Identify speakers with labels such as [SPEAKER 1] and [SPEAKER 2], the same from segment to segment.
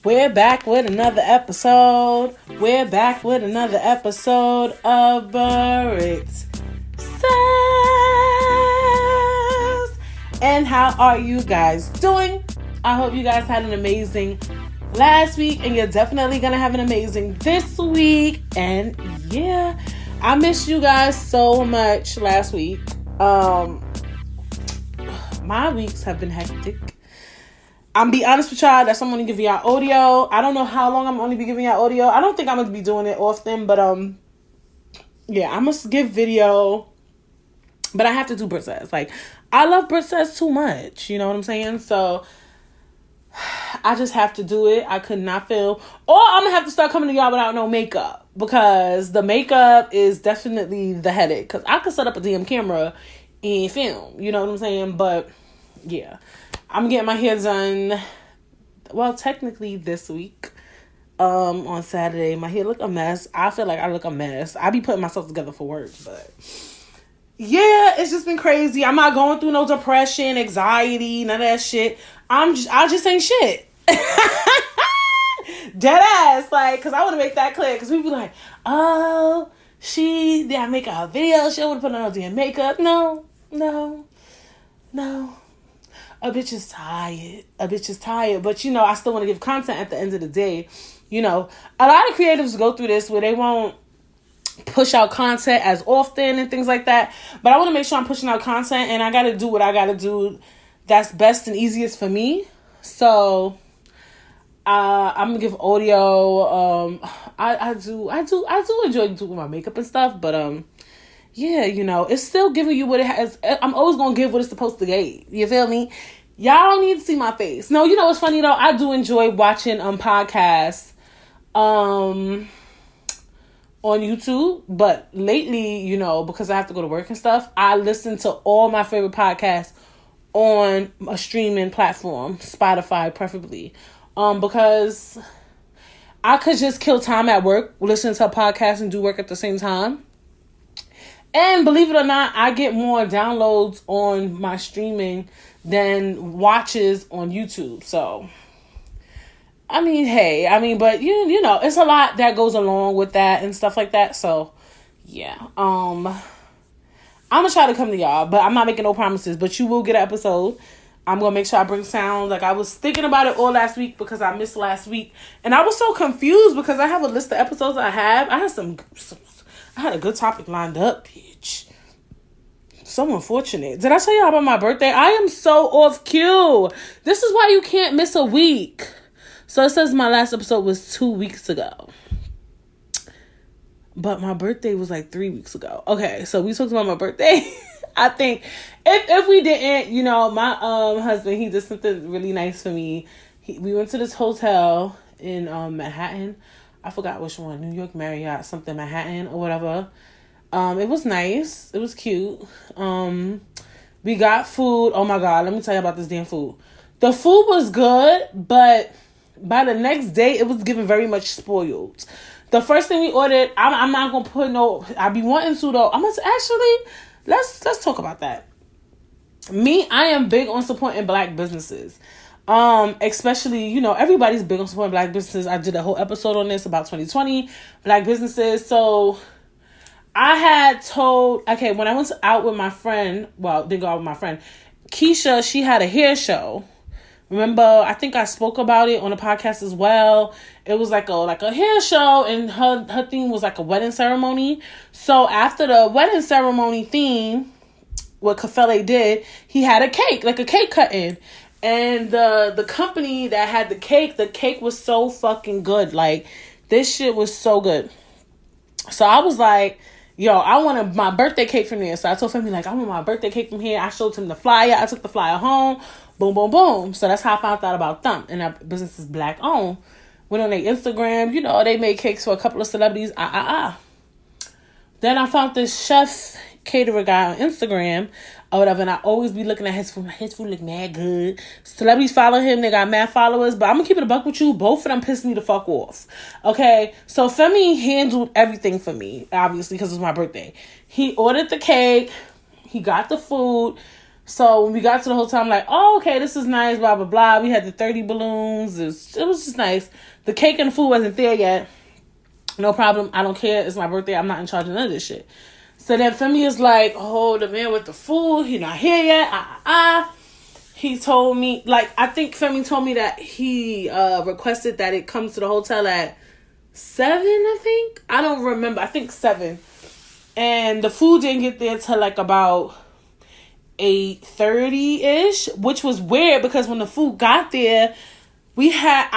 [SPEAKER 1] We're back with another episode. We're back with another episode of Barrett's Says. And how are you guys doing? I hope you guys had an amazing last week, and you're definitely gonna have an amazing this week. And yeah, I missed you guys so much last week. My weeks have been hectic. I'm be honest with y'all, that's I'm gonna give y'all audio. I don't know how long I'm only be giving y'all audio. I don't think I'm gonna be doing it often, but yeah, I must give video. But I have to do Britt Like, I love Britt too much. You know what I'm saying? So I just have to do it. I could not film. Or I'm gonna have to start coming to y'all without no makeup, because the makeup is definitely the headache. Because I could set up a damn camera and film. You know what I'm saying? But yeah, I'm getting my hair done. Well, technically this week. On Saturday, my hair look a mess. I feel like I look a mess. I be putting myself together for work, but yeah, it's just been crazy. I'm not going through no depression, anxiety, none of that shit. I just ain't shit. Dead ass, like, cause I want to make that clear. Cause we be like, oh, she didn't make a video. She would put on no damn makeup. No. A bitch is tired. But, you know, I still want to give content at the end of the day. You know, a lot of creatives go through this where they won't push out content as often and things like that. But I want to make sure I'm pushing out content, and I got to do what I got to do that's best and easiest for me. So I'm going to give audio. I do enjoy doing my makeup and stuff, but yeah, you know, it's still giving you what it has. I'm always going to give what it's supposed to give. You feel me? Y'all don't need to see my face. No, you know what's funny, though? I do enjoy watching podcasts on YouTube. But lately, you know, because I have to go to work and stuff, I listen to all my favorite podcasts on a streaming platform, Spotify preferably. Because I could just kill time at work, listen to a podcast and do work at the same time. And believe it or not, I get more downloads on my streaming than watches on YouTube. So, but you know, it's a lot that goes along with that and stuff like that. So, yeah. I'm going to try to come to y'all, but I'm not making no promises. But you will get an episode. I'm going to make sure I bring sound. Like, I was thinking about it all last week because I missed last week. And I was so confused because I have a list of episodes I have. I had a good topic lined up, bitch. So unfortunate. Did I tell y'all about my birthday? I am so off cue. This is why you can't miss a week. So it says my last episode was 2 weeks ago. But my birthday was like 3 weeks ago. Okay, so we talked about my birthday. I think if we didn't, you know, my husband, he did something really nice for me. We went to this hotel in Manhattan. I forgot which one. New York Marriott, something Manhattan or whatever. It was nice. It was cute. We got food. Oh my God, let me tell you about this damn food. The food was good, but by the next day, it was given very much spoiled. The first thing we ordered, I'm not gonna put no. I be wanting to though. Let's talk about that. I am big on supporting Black businesses. Especially, you know, everybody's big on supporting Black businesses. I did a whole episode on this about 2020 Black businesses. So I had told, when I went out with my friend, didn't go out with my friend, Keisha, she had a hair show. Remember, I think I spoke about it on the podcast as well. It was like a hair show, and her theme was like a wedding ceremony. So after the wedding ceremony theme, what Kafele did, he had a cake, like a cake cutting. And the company that had the cake was so fucking good. Like, this shit was so good. So I was like, yo, I wanted my birthday cake from there. So I told Femi, like, I want my birthday cake from here. I showed him the flyer. I took the flyer home. Boom, boom, boom. So that's how I found out about Thump. And that business is Black owned. Went on their Instagram. You know, they made cakes for a couple of celebrities. Then I found this chef caterer guy on Instagram or whatever, and I always be looking at his food. His food look mad good. Celebrities follow him. They got mad followers. But I'm going to keep it a buck with you. Both of them pissed me the fuck off. Okay? So Femi handled everything for me, obviously, because it was my birthday. He ordered the cake. He got the food. So when we got to the hotel, I'm like, oh, okay, this is nice, blah, blah, blah. We had the 30 balloons. It was just nice. The cake and the food wasn't there yet. No problem. I don't care. It's my birthday. I'm not in charge of none of this shit. So then Femi is like, oh, the man with the food, he not here yet. He told me, like, I think Femi told me that he requested that it comes to the hotel at 7, I think. I don't remember. I think 7. And the food didn't get there till like about 8:30-ish, which was weird because when the food got there, we had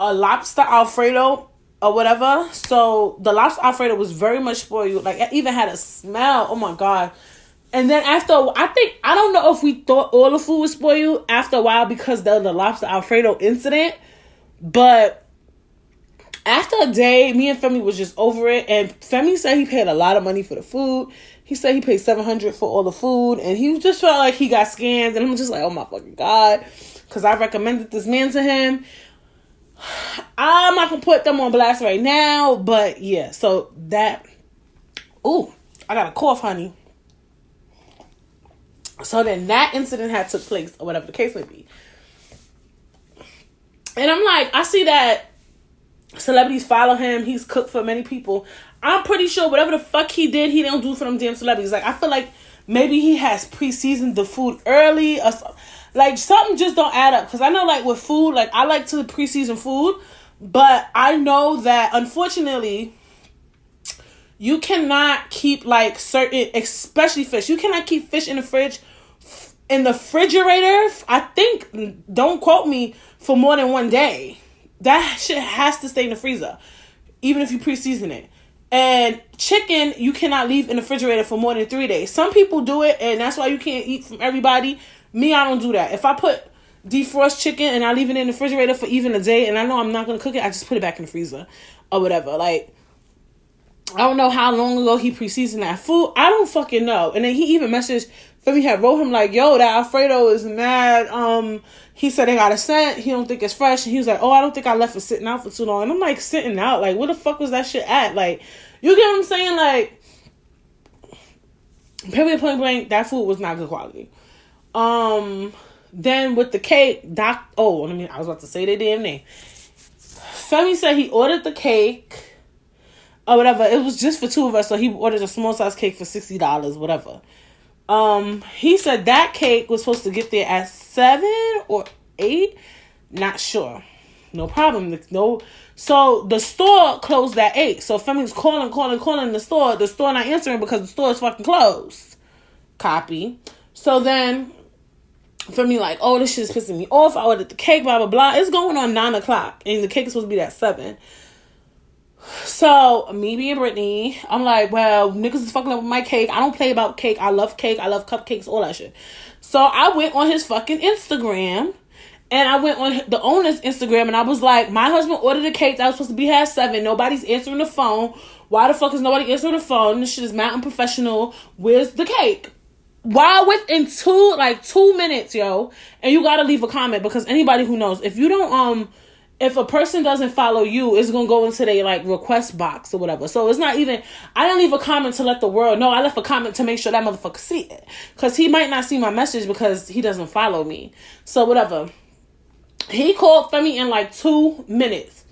[SPEAKER 1] a lobster Alfredo or whatever. So the lobster Alfredo was very much spoiled. Like, it even had a smell. Oh my God. And then after, I don't know if we thought all the food was spoiled after a while because of the lobster Alfredo incident. But after a day, me and Femi was just over it. And Femi said he paid a lot of money for the food. He said he paid $700 for all the food. And he just felt like he got scammed. And I'm just like, oh my fucking God. Because I recommended this man to him. I'm not going to put them on blast right now. But yeah, so that. Ooh, I got a cough, honey. So then that incident had took place, or whatever the case may be. And I'm like, I see that celebrities follow him. He's cooked for many people. I'm pretty sure whatever the fuck he did, he don't do for them damn celebrities. Like, I feel like maybe he has pre-seasoned the food early or like something just don't add up. Because I know, like, with food, like, I like to pre-season food, but I know that unfortunately you cannot keep like certain, especially fish, you cannot keep fish in the fridge, in the refrigerator, I think, don't quote me, for more than 1 day. That shit has to stay in the freezer, even if you pre-season it. And chicken, you cannot leave in the refrigerator for more than 3 days. Some people do it, and that's why you can't eat from everybody. Me, I don't do that. If I put defrost chicken and I leave it in the refrigerator for even a day, and I know I'm not going to cook it, I just put it back in the freezer or whatever. Like, I don't know how long ago he pre-seasoned that food. I don't fucking know. And then he even messaged Femi, had wrote him like, yo, that Alfredo is mad. He said they got a scent. He don't think it's fresh. And he was like, oh, I don't think I left it sitting out for too long. And I'm like, sitting out? Like, where the fuck was that shit at? Like, you get what I'm saying? Like, period, point blank, that food was not good quality. Then with the cake, I was about to say their damn name. Femi said he ordered the cake or whatever. It was just for 2 of us, so he ordered a small size cake for $60, whatever. He said that cake was supposed to get there at 7 or 8. Not sure. No problem. No. So the store closed at 8. So Femi's calling the store. The store not answering because the store is fucking closed. Copy. So then Femi like, oh, this shit is pissing me off. I ordered the cake, blah, blah, blah. It's going on 9 o'clock. And the cake is supposed to be at 7. So, me being Brittany, I'm like, well, niggas is fucking up with my cake. I don't play about cake. I love cake. I love cupcakes, all that shit. So, I went on his fucking Instagram. And I went on the owner's Instagram. And I was like, my husband ordered a cake that was supposed to be at 7. Nobody's answering the phone. Why the fuck is nobody answering the phone? This shit is mad unprofessional. Where's the cake? While within 2 minutes, yo. And you gotta leave a comment. Because anybody who knows, if you don't, if a person doesn't follow you, it's going to go into their, like, request box or whatever. So it's not even, I didn't leave a comment to let the world know. I left a comment to make sure that motherfucker see it. Because he might not see my message because he doesn't follow me. So whatever. He called Femi in, like, 2 minutes.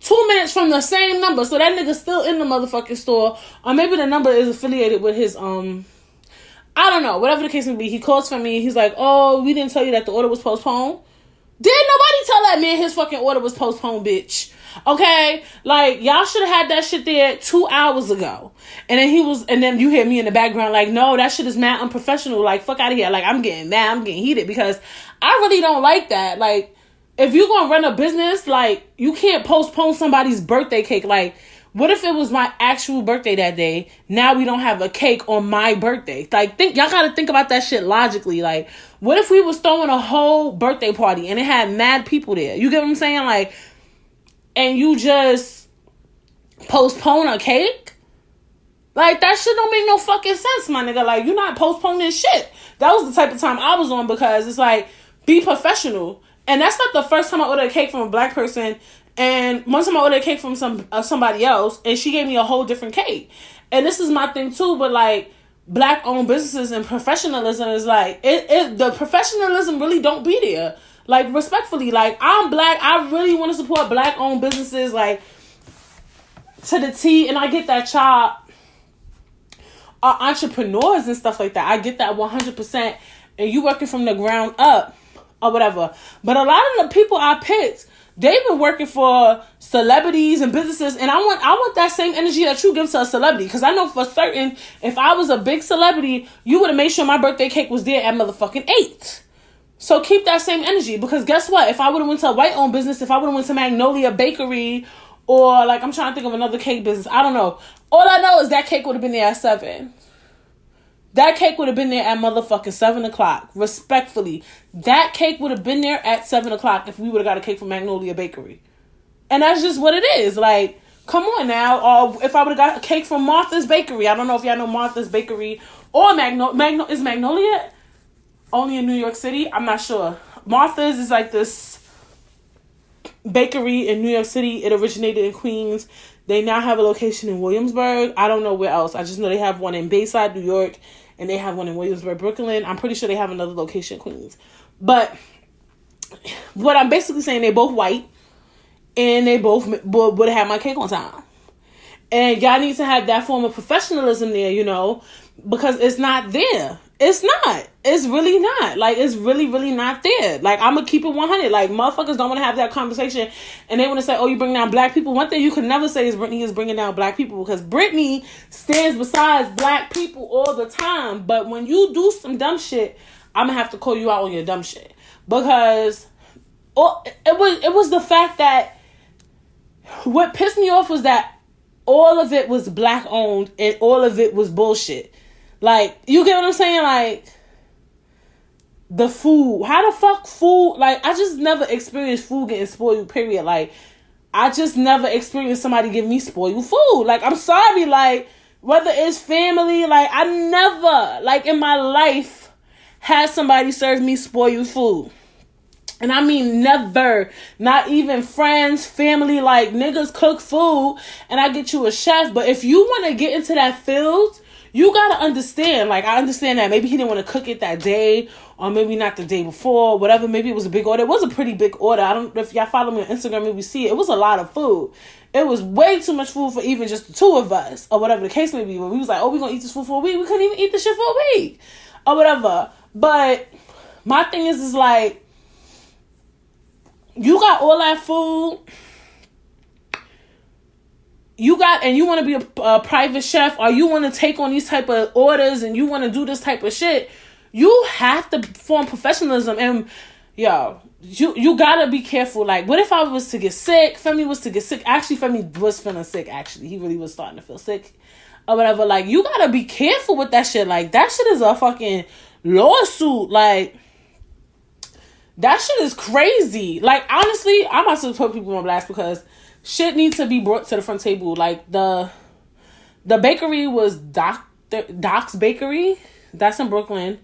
[SPEAKER 1] 2 minutes from the same number. So that nigga's still in the motherfucking store. Or maybe the number is affiliated with his, I don't know. Whatever the case may be. He calls Femi. He's like, oh, we didn't tell you that the order was postponed. Did nobody tell that man his fucking order was postponed, bitch? Okay? Like, y'all should have had that shit there 2 hours ago. And then you hear me in the background like, no, that shit is mad unprofessional. Like, fuck out of here. Like, I'm getting mad. I'm getting heated because I really don't like that. Like, if you're going to run a business, like, you can't postpone somebody's birthday cake. Like, what if it was my actual birthday that day? Now we don't have a cake on my birthday. Like, y'all gotta think about that shit logically. Like, what if we was throwing a whole birthday party and it had mad people there? You get what I'm saying? Like, and you just postpone a cake? Like, that shit don't make no fucking sense, my nigga. Like, you're not postponing shit. That was the type of time I was on because it's like, be professional. And that's not the first time I ordered a cake from a black person. And one time I ordered a cake from somebody else, and she gave me a whole different cake. And this is my thing too, but like, black owned businesses and professionalism is like the professionalism really don't be there. Like, respectfully, like, I'm black, I really want to support black owned businesses, like, to the T, and I get that y'all are entrepreneurs and stuff like that. I get that 100%, and you working from the ground up or whatever. But a lot of the people I picked, they've been working for celebrities and businesses, and I want that same energy that you give to a celebrity, because I know for certain, if I was a big celebrity, you would have made sure my birthday cake was there at motherfucking 8. So keep that same energy, because guess what? If I would have went to a white-owned business, if I would have went to Magnolia Bakery, or, like, I'm trying to think of another cake business, I don't know. All I know is that cake would have been there at 7. That cake would have been there at motherfucking 7 o'clock. Respectfully, that cake would have been there at 7 o'clock if we would have got a cake from Magnolia Bakery. And that's just what it is. Like, come on now. Or if I would have got a cake from Martha's Bakery. I don't know if y'all know Martha's Bakery or is Magnolia only in New York City? I'm not sure. Martha's is like this bakery in New York City. It originated in Queens. They now have a location in Williamsburg. I don't know where else. I just know they have one in Bayside, New York, and they have one in Williamsburg, Brooklyn. I'm pretty sure they have another location in Queens. But what I'm basically saying, they both white, and they both would have had my cake on time. And y'all need to have that form of professionalism there, you know, because it's not there. It's not. It's really not. Like, it's really, really not there. Like, I'm going to keep it 100. Like, motherfuckers don't want to have that conversation, and they want to say, oh, you bring down black people. One thing you could never say is Britney is bringing down black people, because Britney stands beside black people all the time. But when you do some dumb shit, I'm going to have to call you out on your dumb shit. Because it was the fact that what pissed me off was that all of it was black owned and all of it was bullshit. Like, you get what I'm saying? Like, the food. How the fuck food? Like, I just never experienced food getting spoiled, period. Like, I just never experienced somebody give me spoiled food. Like, I'm sorry. Like, whether it's family, like, I never, like, in my life, had somebody serve me spoiled food. And I mean never. Not even friends, family. Like, niggas cook food and I get you a chef. But if you want to get into that field, you got to understand. Like, I understand that maybe he didn't want to cook it that day, or maybe not the day before, whatever. Maybe it was a big order. It was a pretty big order. I don't know if y'all follow me on Instagram, maybe see it. It was a lot of food. It was way too much food for even just the two of us, or whatever the case may be. But we was like, oh, we're going to eat this food for a week. We couldn't even eat this shit for a week, or whatever. But my thing is like, you got all that food. You want to be a private chef, or you want to take on these type of orders, and you want to do this type of shit. You have to form professionalism, and yo, you gotta be careful. Like, what if I was to get sick? Femi was to get sick. Actually, Femi was feeling sick. Actually, he really was starting to feel sick, or whatever. Like, you gotta be careful with that shit. Like, that shit is a fucking lawsuit. Like, that shit is crazy. Like, honestly, I'm about to put people on blast, because shit needs to be brought to the front table. Like, the bakery was Doc's Bakery. That's in Brooklyn.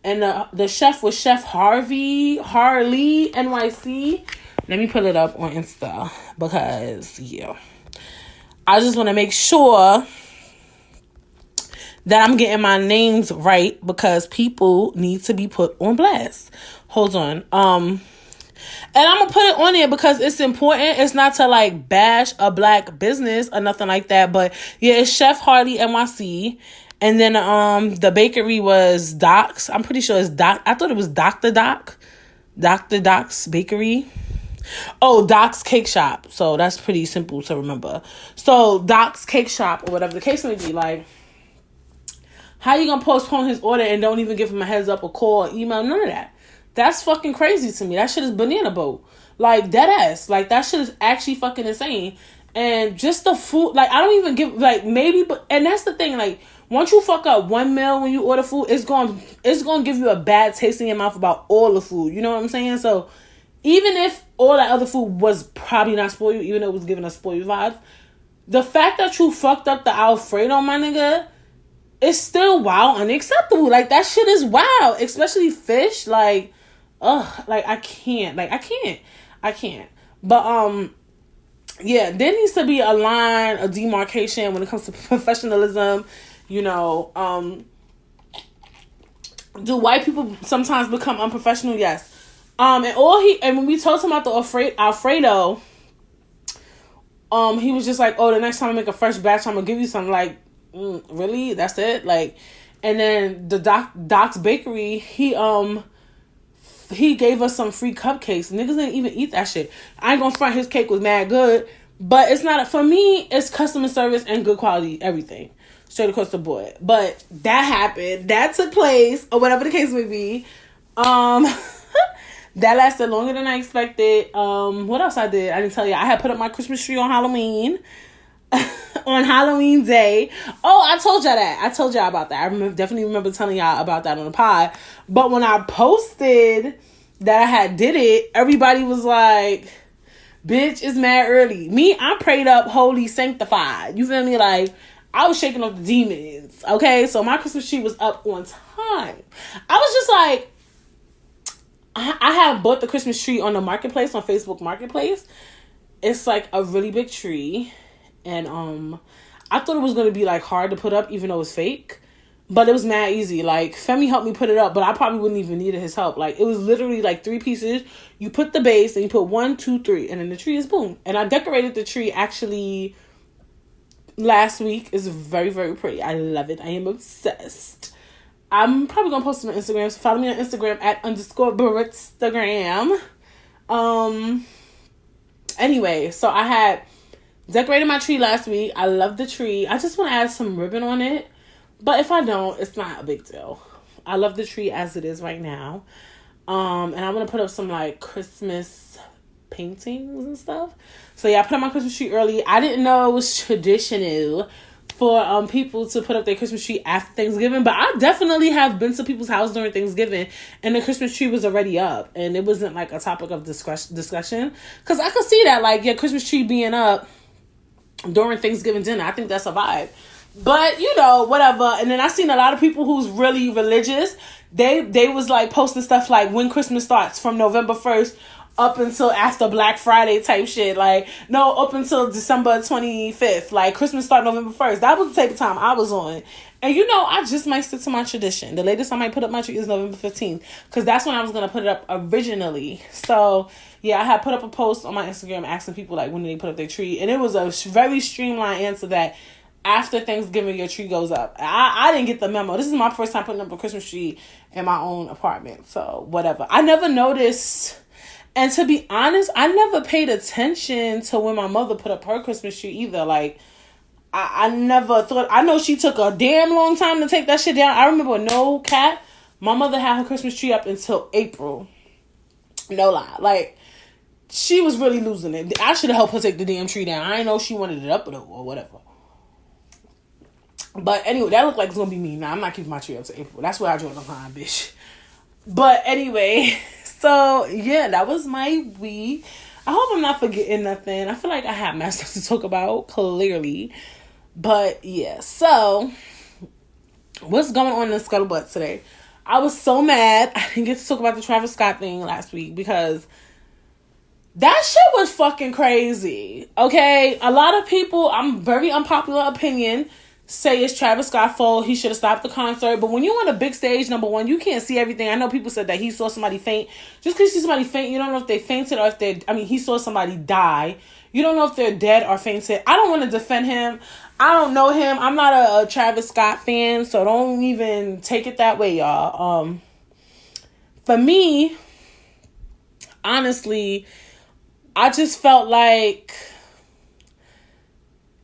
[SPEAKER 1] And the chef was Chef Harley NYC. Let me pull it up on Insta, because, yeah, I just want to make sure that I'm getting my names right, because people need to be put on blast. Hold on. And I'm going to put it on there because it's important. It's not to, like, bash a black business or nothing like that. But, yeah, it's Chef Harley NYC. And then the bakery was Doc's. I'm pretty sure it's Doc. I thought it was Dr. Doc's Bakery. Oh, Doc's Cake Shop. So that's pretty simple to remember. So Doc's Cake Shop, or whatever the case may be, like, how you going to postpone his order and don't even give him a heads up or call or email? None of that. That's fucking crazy to me. That shit is banana boat. Like, dead ass. Like, that shit is actually fucking insane. And just the food, like, I don't even give, like, maybe, but, and that's the thing, like, once you fuck up one meal when you order food, it's going to give you a bad taste in your mouth about all the food. You know what I'm saying? So, even if all that other food was probably not spoiled, even though it was giving us spoiled vibes, the fact that you fucked up the Alfredo, my nigga, it's still wild, unacceptable. Like, that shit is wild, especially fish. Like, ugh, like, I can't. But, yeah, there needs to be a line, a demarcation when it comes to professionalism, you know, Do white people sometimes become unprofessional? Yes. And when we told him about the Alfredo, he was just like, "Oh, the next time I make a fresh batch, I'm gonna give you something." Like, really? That's it? Like, and then the Doc's Bakery, he gave us some free cupcakes. Niggas didn't even eat that shit. I ain't gonna front, his cake was mad good, but it's not for me. It's customer service and good quality, everything straight across the board. But that happened. That took place, or whatever the case may be. That lasted longer than I expected. What else I did? I didn't tell you. I had put up my Christmas tree on Halloween. On Halloween day. Oh, I told y'all that. I told y'all about that. I definitely remember telling y'all about that on the pod. But when I posted that I had did it, everybody was like, bitch, it's mad early. Me, I'm prayed up, holy, sanctified. You feel me? Like, I was shaking off the demons. Okay? So my Christmas tree was up on time. I was just like, I have bought the Christmas tree on the marketplace, on Facebook Marketplace. It's like a really big tree. And I thought it was going to be like hard to put up, even though it's fake. But it was mad easy. Like, Femi helped me put it up, but I probably wouldn't even need his help. Like, it was literally like 3 pieces. You put the base, and you put 1, 2, 3, and then the tree is boom. And I decorated the tree actually last week. It's very, very pretty. I love it. I am obsessed. I'm probably going to post it on Instagram. So follow me on Instagram at _Baritstagram. Anyway, so I had decorated my tree last week. I love the tree. I just want to add some ribbon on it. But if I don't, it's not a big deal. I love the tree as it is right now. And I'm going to put up some like Christmas paintings and stuff. So yeah, I put up my Christmas tree early. I didn't know it was traditional for people to put up their Christmas tree after Thanksgiving. But I definitely have been to people's house during Thanksgiving and the Christmas tree was already up. And it wasn't like a topic of discussion. Because I could see that, like, your Christmas tree being up during Thanksgiving dinner. I think that's a vibe. But, you know, whatever. And then I seen a lot of people who's really religious. They was like posting stuff like when Christmas starts from November 1st up until after Black Friday type shit. Like, no, up until December 25th. Like, Christmas start November 1st. That was the type of time I was on. And, you know, I just might stick to my tradition. The latest I might put up my tree is November 15th. Because that's when I was going to put it up originally. So, yeah, I had put up a post on my Instagram asking people, like, when did they put up their tree. And it was a very streamlined answer that after Thanksgiving, your tree goes up. I didn't get the memo. This is my first time putting up a Christmas tree in my own apartment. So, whatever. I never noticed. And to be honest, I never paid attention to when my mother put up her Christmas tree either. Like, I never thought. I know she took a damn long time to take that shit down. I remember, no cat, my mother had her Christmas tree up until April. No lie. Like, she was really losing it. I should have helped her take the damn tree down. I didn't know she wanted it up or whatever. But anyway, that looked like it's going to be me. Nah, I'm not keeping my tree up to April. That's where I draw the line, bitch. But anyway, so yeah, that was my week. I hope I'm not forgetting nothing. I feel like I have mad stuff to talk about, clearly. But yeah, so what's going on in the scuttlebutt today? I was so mad I didn't get to talk about the Travis Scott thing last week because that shit was fucking crazy. Okay, a lot of people, I'm very unpopular opinion, say it's Travis Scott's fault. He should have stopped the concert. But when you're on a big stage, number one, you can't see everything. I know people said that he saw somebody faint. Just because you see somebody faint, you don't know if they fainted or if he saw somebody die. You don't know if they're dead or fainted. I don't want to defend him. I don't know him. I'm not a Travis Scott fan, so don't even take it that way, y'all. For me, honestly, I just felt like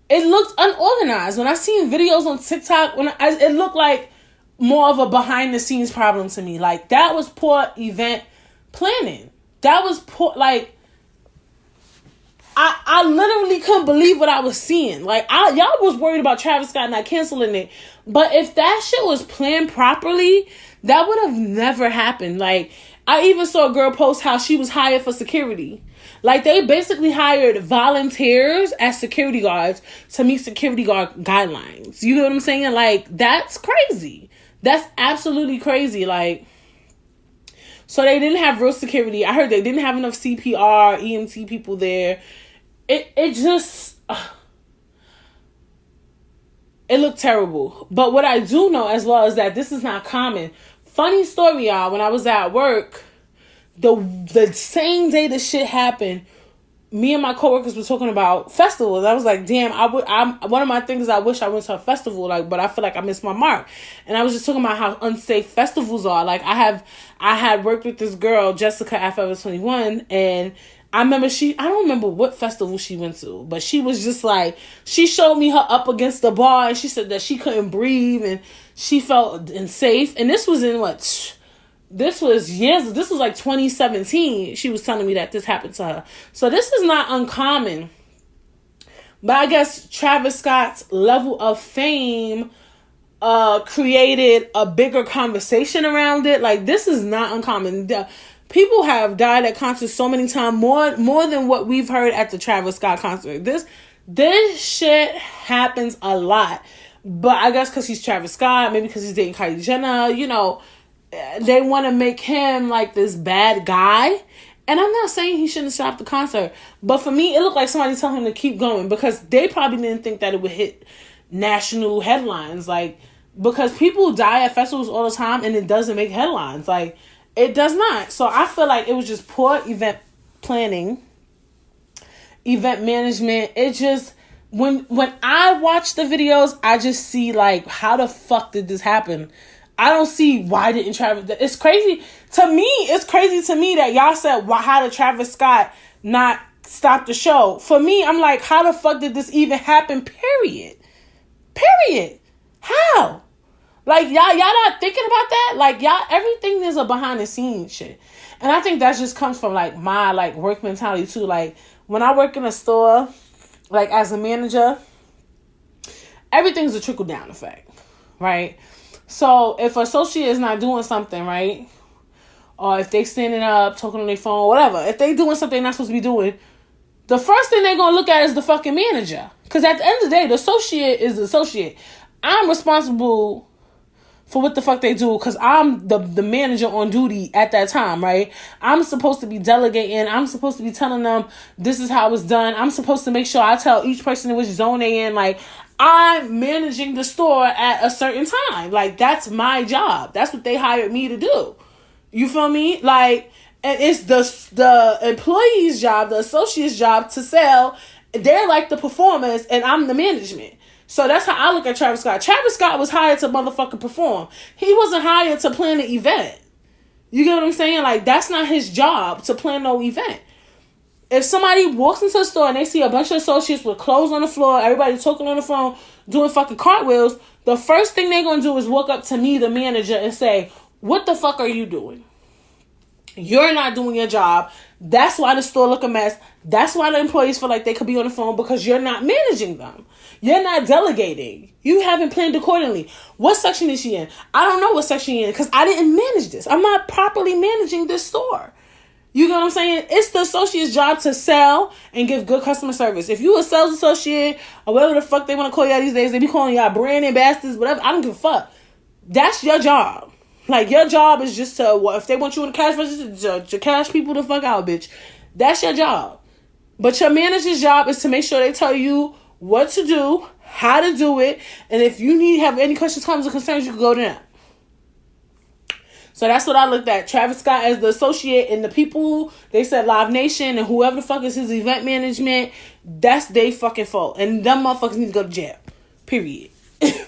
[SPEAKER 1] it looked unorganized. When I seen videos on TikTok, it looked like more of a behind the scenes problem to me. Like, that was poor event planning. That was poor, like, I literally couldn't believe what I was seeing. Like, y'all was worried about Travis Scott not canceling it. But if that shit was planned properly, that would have never happened. Like, I even saw a girl post how she was hired for security. Like, they basically hired volunteers as security guards to meet security guard guidelines. You know what I'm saying? Like, that's crazy. That's absolutely crazy. Like, so they didn't have real security. I heard they didn't have enough CPR, EMT people there. It just, it looked terrible. But what I do know as well is that this is not common Funny story, y'all. When I was at work, the same day this shit happened, me and my coworkers were talking about festivals. I was like, damn, one of my things I wish I went to a festival, like, but I feel like I missed my mark. And I was just talking about how unsafe festivals are. Like, I had worked with this girl, Jessica, at Forever 21, and I remember I don't remember what festival she went to, but she was just like, she showed me her up against the bar, and she said that she couldn't breathe, and she felt unsafe. And this was in this was like 2017. She was telling me that this happened to her. So this is not uncommon. But I guess Travis Scott's level of fame created a bigger conversation around it. Like, this is not uncommon. People have died at concerts so many times, more than what we've heard at the Travis Scott concert. This shit happens a lot. But I guess because he's Travis Scott, maybe because he's dating Kylie Jenner, they want to make him like this bad guy. And I'm not saying he shouldn't stop the concert, but for me, it looked like somebody telling him to keep going, because they probably didn't think that it would hit national headlines. Like, because people die at festivals all the time and it doesn't make headlines. Like, it does not. So I feel like it was just poor event planning, event management. It just, when I watch the videos, I just see like, how the fuck did this happen? I don't see why didn't Travis. It's crazy to me. It's crazy to me that y'all said, how did Travis Scott not stop the show? For me, I'm like, how the fuck did this even happen? Period. How? Like, y'all not thinking about that? Like, y'all, everything is a behind the scenes shit. And I think that just comes from like my like work mentality too. Like, when I work in a store, like as a manager, everything's a trickle down effect, right? So if an associate is not doing something, right, or if they standing up, talking on their phone, whatever, if they doing something they're not supposed to be doing, the first thing they're going to look at is the fucking manager. Because at the end of the day, the associate is the associate. I'm responsible for what the fuck they do, because I'm the manager on duty at that time, right? I'm supposed to be delegating. I'm supposed to be telling them this is how it's done. I'm supposed to make sure I tell each person in which zone they in. Like, I'm managing the store at a certain time. Like, that's my job. That's what they hired me to do. You feel me? Like, and it's the employee's job, the associate's job to sell. They're like the performers, and I'm the management. So that's how I look at Travis Scott. Travis Scott was hired to motherfucking perform. He wasn't hired to plan an event. You get what I'm saying? Like, that's not his job to plan no event. If somebody walks into the store and they see a bunch of associates with clothes on the floor, everybody talking on the phone, doing fucking cartwheels, the first thing they're going to do is walk up to me, the manager, and say, what the fuck are you doing? You're not doing your job. That's why the store look a mess. That's why the employees feel like they could be on the phone, because you're not managing them. You're not delegating. You haven't planned accordingly. What section is she in? I don't know what section you're in, because I didn't manage this. I'm not properly managing this store. You get what I'm saying? It's the associate's job to sell and give good customer service. If you a sales associate or whatever the fuck they want to call y'all these days, they be calling y'all brand ambassadors, whatever. I don't give a fuck. That's your job. Like, your job is just to, if they want you in the cash register, to cash people the fuck out, bitch. That's your job. But your manager's job is to make sure they tell you what to do, how to do it, and if you have any questions, comments, or concerns, you can go to them. So that's what I looked at. Travis Scott as the associate, and the people, they said Live Nation and whoever the fuck is his event management, that's they fucking fault. And them motherfuckers need to go to jail. Period.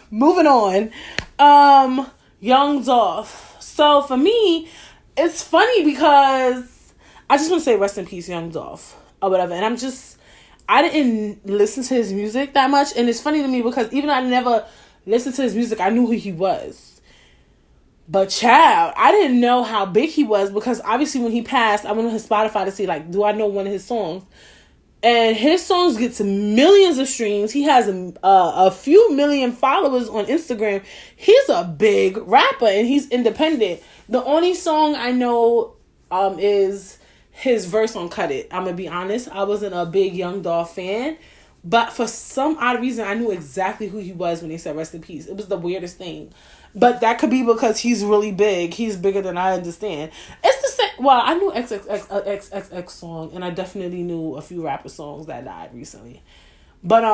[SPEAKER 1] Moving on. Young Dolph. So for me, it's funny because I just want to say rest in peace, Young Dolph, or whatever. And I didn't listen to his music that much. And it's funny to me because even though I never listened to his music, I knew who he was. But child, I didn't know how big he was, because obviously when he passed, I went on his Spotify to see, like, do I know one of his songs? And his songs get to millions of streams. He has a few million followers on Instagram. He's a big rapper, and he's independent. The only song I know is his verse on Cut It. I'm going to be honest. I wasn't a big Young Dolph fan. But for some odd reason, I knew exactly who he was when they said rest in peace. It was the weirdest thing. But that could be because he's really big. He's bigger than I understand. It's the same. Well, I knew XXX song, and I definitely knew a few rapper songs that died recently. But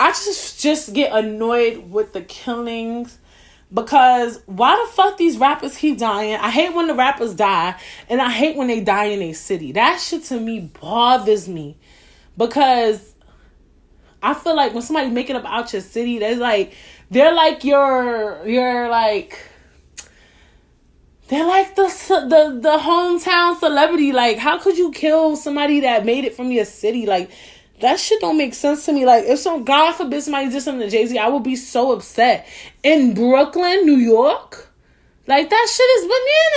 [SPEAKER 1] I just get annoyed with the killings. Because why the fuck these rappers keep dying? I hate when the rappers die, and I hate when they die in a city. That shit to me bothers me. Because I feel like when somebody make it up out your city, they're like the hometown celebrity. Like, how could you kill somebody that made it from your city? Like, that shit don't make sense to me. Like, if God forbid somebody did something to Jay-Z, I would be so upset. In Brooklyn, New York, like, that shit is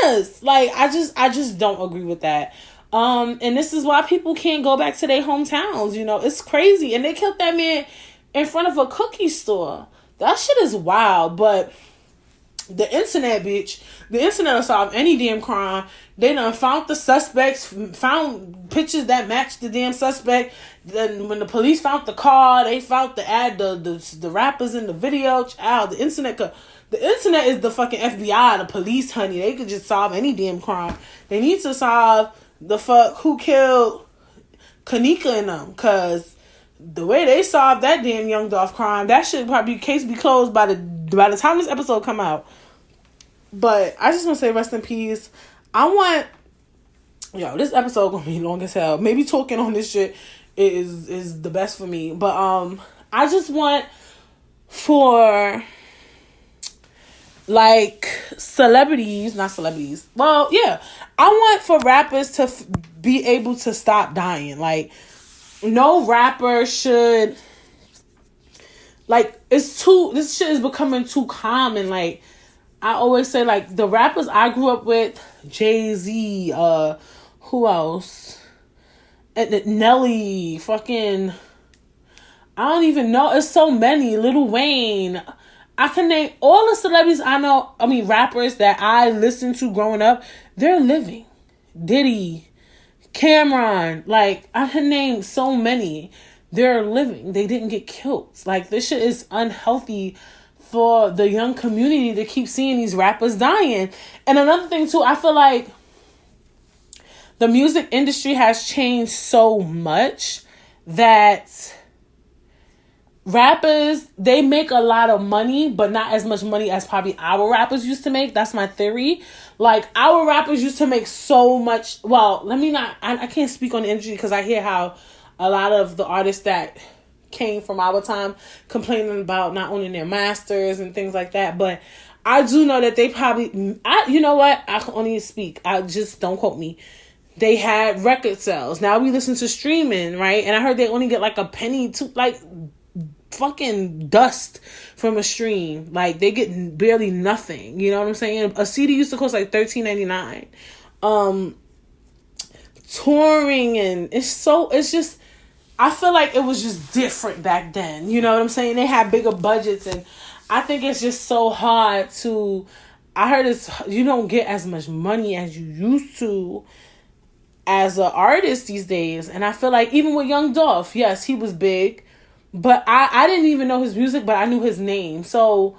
[SPEAKER 1] bananas. Like, I just don't agree with that. And this is why people can't go back to their hometowns. You know, it's crazy. And they killed that man in front of a cookie store. That shit is wild. But the internet, bitch. The internet will solve any damn crime. They done found the suspects, found pictures that matched the damn suspect. Then when the police found the car, they found the rappers in the video. Child, the internet is the fucking FBI, the police, honey. They could just solve any damn crime. They need to solve the fuck who killed Kanika and them, cause the way they solved that damn Young Dolph crime, that should probably case be closed by the time this episode come out. But I just want to say rest in peace. This episode gonna be long as hell. Maybe talking on this shit is the best for me. But I just want for like not celebrities. Well, yeah. I want for rappers to be able to stop dying. Like, no rapper should, like, this shit is becoming too common. Like, I always say, like, the rappers I grew up with, Jay-Z, who else? And Nelly, fucking, I don't even know. It's so many. Lil Wayne. I can name all the celebrities I know. I mean, rappers that I listened to growing up. They're living. Diddy, Cameron. Like, I can name so many. They're living. They didn't get killed. Like, this shit is unhealthy for the young community to keep seeing these rappers dying. And another thing, too, I feel like the music industry has changed so much that rappers, they make a lot of money, but not as much money as probably our rappers used to make. That's my theory. Like, our rappers used to make so much. Well, I can't speak on the industry because I hear how a lot of the artists that came from our time complaining about not owning their masters and things like that. But I do know that they probably, you know what? I can only speak. I just, don't quote me. They had record sales. Now we listen to streaming, right? And I heard they only get like a penny to like fucking dust from a stream. Like, they get barely nothing. You know what I'm saying? A CD used to cost like $13.99. Touring, and it's just, I feel like it was just different back then. You know what I'm saying? They had bigger budgets, and I think it's just so hard to, I heard you don't get as much money as you used to as an artist these days. And I feel like even with Young Dolph, yes, he was big, but I didn't even know his music, but I knew his name. So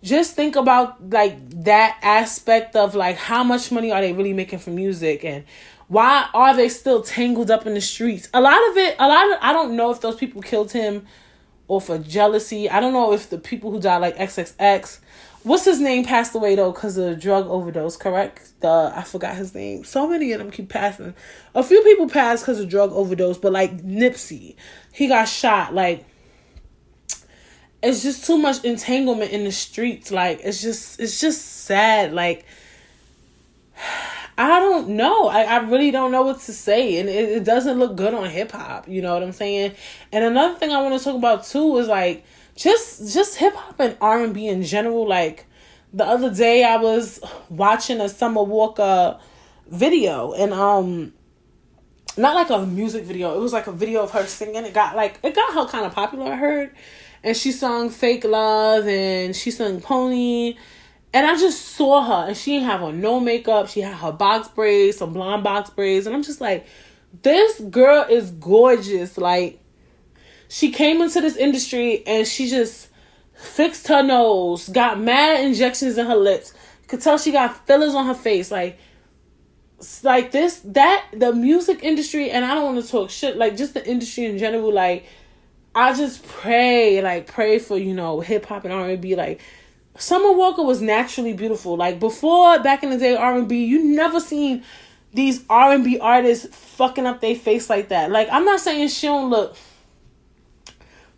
[SPEAKER 1] just think about like that aspect of like, how much money are they really making from music, and why are they still tangled up in the streets? I don't know if those people killed him or for jealousy. I don't know if the people who died, like XXX, what's his name, passed away though because of drug overdose, correct? I forgot his name. So many of them keep passing. A few people passed because of drug overdose, but like Nipsey, he got shot. Like, it's just too much entanglement in the streets. Like, it's just sad. Like, I don't know. I really don't know what to say. And it doesn't look good on hip hop. You know what I'm saying? And another thing I want to talk about too is like just hip hop and R&B in general. Like, the other day I was watching a Summer Walker video, and not like a music video. It was like a video of her singing. It got her kind of popular, I heard. And she sung Fake Love, and she sung Pony. And I just saw her, and she didn't have on no makeup. She had her box braids, some blonde box braids. And I'm just like, this girl is gorgeous. Like, she came into this industry, and she just fixed her nose, got mad injections in her lips. You could tell she got fillers on her face. Like the music industry, and I don't want to talk shit, like, just the industry in general. Like, I just pray for, you know, hip hop and R&B. Like, Summer Walker was naturally beautiful. Like, before, back in the day, R&B, you never seen these R&B artists fucking up their face like that. Like, I'm not saying she don't look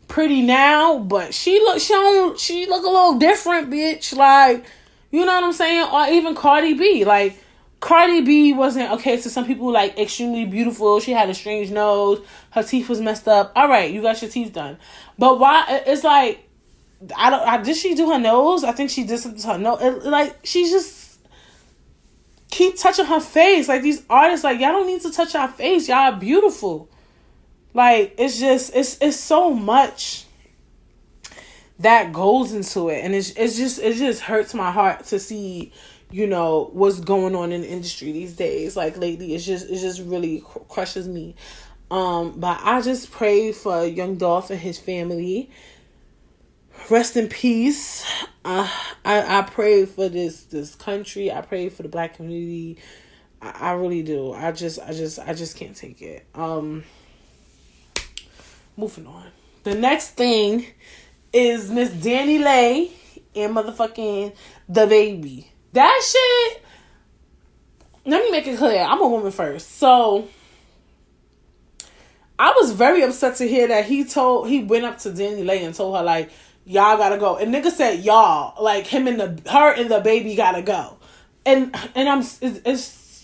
[SPEAKER 1] pretty now, but she look a little different, bitch. Like, you know what I'm saying? Or even Cardi B. Like, Cardi B wasn't, okay, to some people, like, extremely beautiful. She had a strange nose. Her teeth was messed up. All right, you got your teeth done. But why? It's like, did she do her nose? I think she did something to her nose. Like, she just keep touching her face. Like, these artists, like, y'all don't need to touch our face. Y'all are beautiful. Like, it's just, it's so much that goes into it. And it just hurts my heart to see, you know, what's going on in the industry these days. Like, lately, it just really crushes me. But I just pray for Young Dolph and his family. Rest in peace. I pray for this country. I pray for the Black community. I really do. I just can't take it. Moving on. The next thing is Miss Danny Lay and motherfucking the baby. That shit. Let me make it clear. I'm a woman first. So I was very upset to hear that he went up to Danny Lay and told her, like, y'all gotta go. And nigga said y'all. Like, her and the baby gotta go. And it's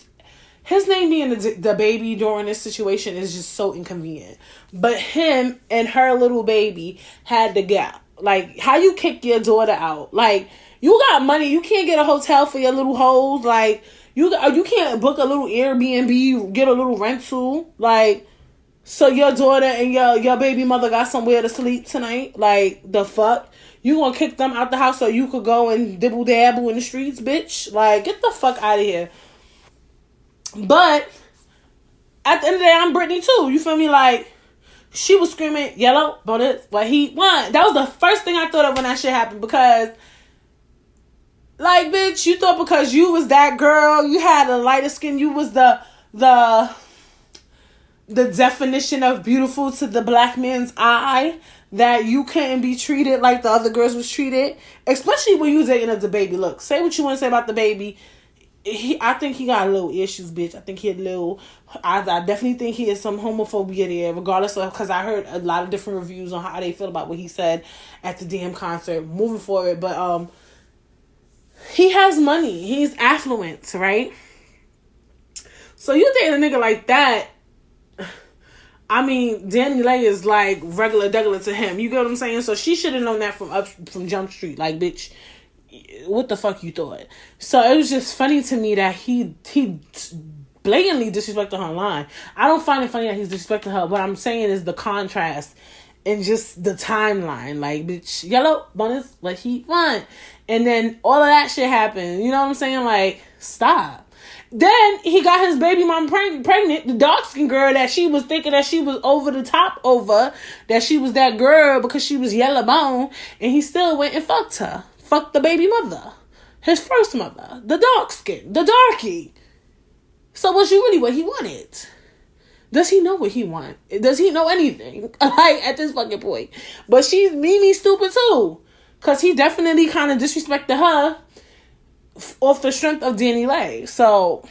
[SPEAKER 1] his name being the baby during this situation is just so inconvenient. But him and her little baby had to go. Like, how you kick your daughter out? Like, you got money. You can't get a hotel for your little hoes. Like, you can't book a little Airbnb, get a little rental. Like, so your daughter and your baby mother got somewhere to sleep tonight? Like, the fuck? You gonna kick them out the house so you could go and dibble dabble in the streets, bitch? Like, get the fuck out of here. But at the end of the day, I'm Britney too. You feel me? Like, she was screaming yellow, but it's what he won. That was the first thing I thought of when that shit happened. Because, like, bitch, you thought because you was that girl, you had a lighter skin, you was the definition of beautiful to the black man's eye, that you couldn't be treated like the other girls was treated. Especially when you was dating the baby. Look, say what you want to say about the baby. I think he got a little issues, bitch. I think he had I definitely think he has some homophobia there, regardless of, because I heard a lot of different reviews on how they feel about what he said at the damn concert, moving forward. But he has money. He's affluent, right? So you date a nigga like that, I mean, Danny Lay is like regular to him. You get what I'm saying? So she should have known that from Jump Street. Like, bitch, what the fuck you thought? So it was just funny to me that he blatantly disrespected her online. I don't find it funny that he's disrespecting her. What I'm saying is the contrast and just the timeline. Like, bitch, yellow bonus, what he want. And then all of that shit happened. You know what I'm saying? Like, stop. Then he got his baby mom pregnant, the dark-skinned girl that she was thinking that she was over the top over, that she was that girl because she was yellow bone, and he still went and fucked her. Fucked the baby mother. His first mother. The dark skin. The darkie. So was you really what he wanted? Does he know what he want? Does he know anything? Like, at this fucking point. But she's Mimi stupid too. Because he definitely kind of disrespected her off the strength of Danny Lay. So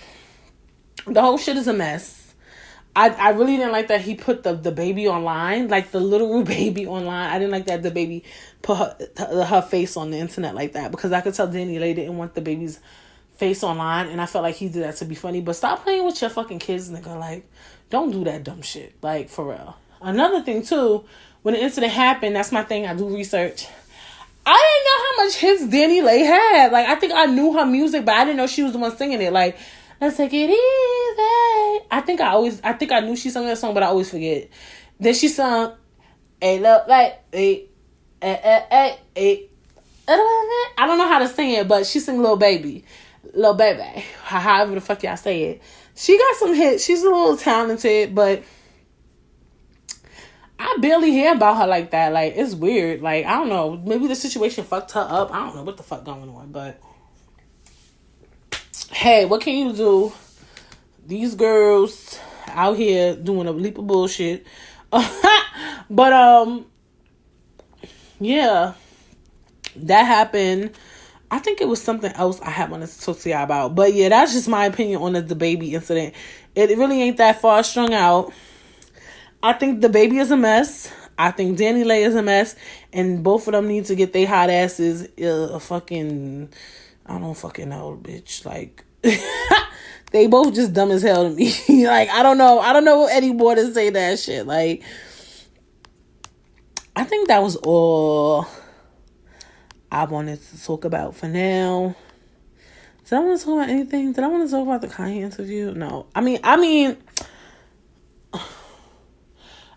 [SPEAKER 1] the whole shit is a mess. I really didn't like that he put the baby online, like the literal baby online. I didn't like that the baby put her face on the internet like that, because I could tell Danny Lay didn't want the baby's face online, and I felt like he did that to be funny. But stop playing with your fucking kids, nigga. Like, don't do that dumb shit. Like, for real. Another thing too, when the incident happened, that's my thing, I do research. I didn't know how much hits Danny Lay had. Like, I think I knew her music, but I didn't know she was the one singing it. Like, let's take it easy. I think I knew she sang that song, but I always forget. Then she sung, hey, look, like, hey, I don't know how to sing it, but she sang Lil Baby, however the fuck y'all say it. She got some hits. She's a little talented, but I barely hear about her like that. Like, it's weird. Like, I don't know. Maybe the situation fucked her up. I don't know what the fuck going on, but hey, what can you do? These girls out here doing a leap of bullshit. But yeah, that happened. I think it was something else I had wanted to talk to y'all about. But yeah, that's just my opinion on the baby incident. It really ain't that far strung out. I think the baby is a mess. I think Danny Lay is a mess. And both of them need to get their hot asses fucking... I don't fucking know, bitch. Like... They both just dumb as hell to me. Like, I don't know any more to say that shit. Like... I think that was all I wanted to talk about for now. Did I want to talk about anything? Did I want to talk about the Kanye interview? No. I mean,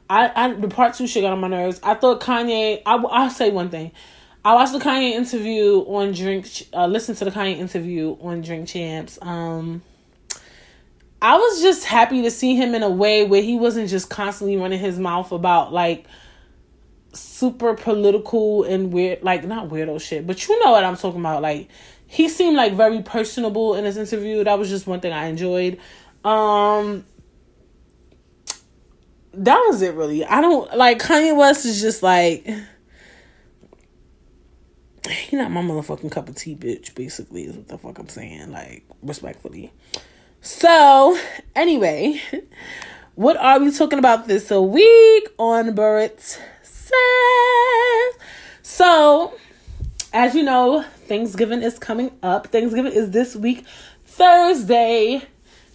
[SPEAKER 1] the part 2 shit got on my nerves. I thought Kanye. I'll say one thing. I watched the Kanye interview on listened to the Kanye interview on Drink Champs. I was just happy to see him in a way where he wasn't just constantly running his mouth about like super political and weird, like not weirdo shit, but you know what I'm talking about. Like, he seemed like very personable in his interview. That was just one thing I enjoyed. That was it, really. I don't like Kanye West is just like, he not my motherfucking cup of tea, bitch. Basically, is what the fuck I'm saying. Like, respectfully. So, anyway, what are we talking about this week on Burrett? So, as you know, Thanksgiving is coming up. Thanksgiving is this week, Thursday.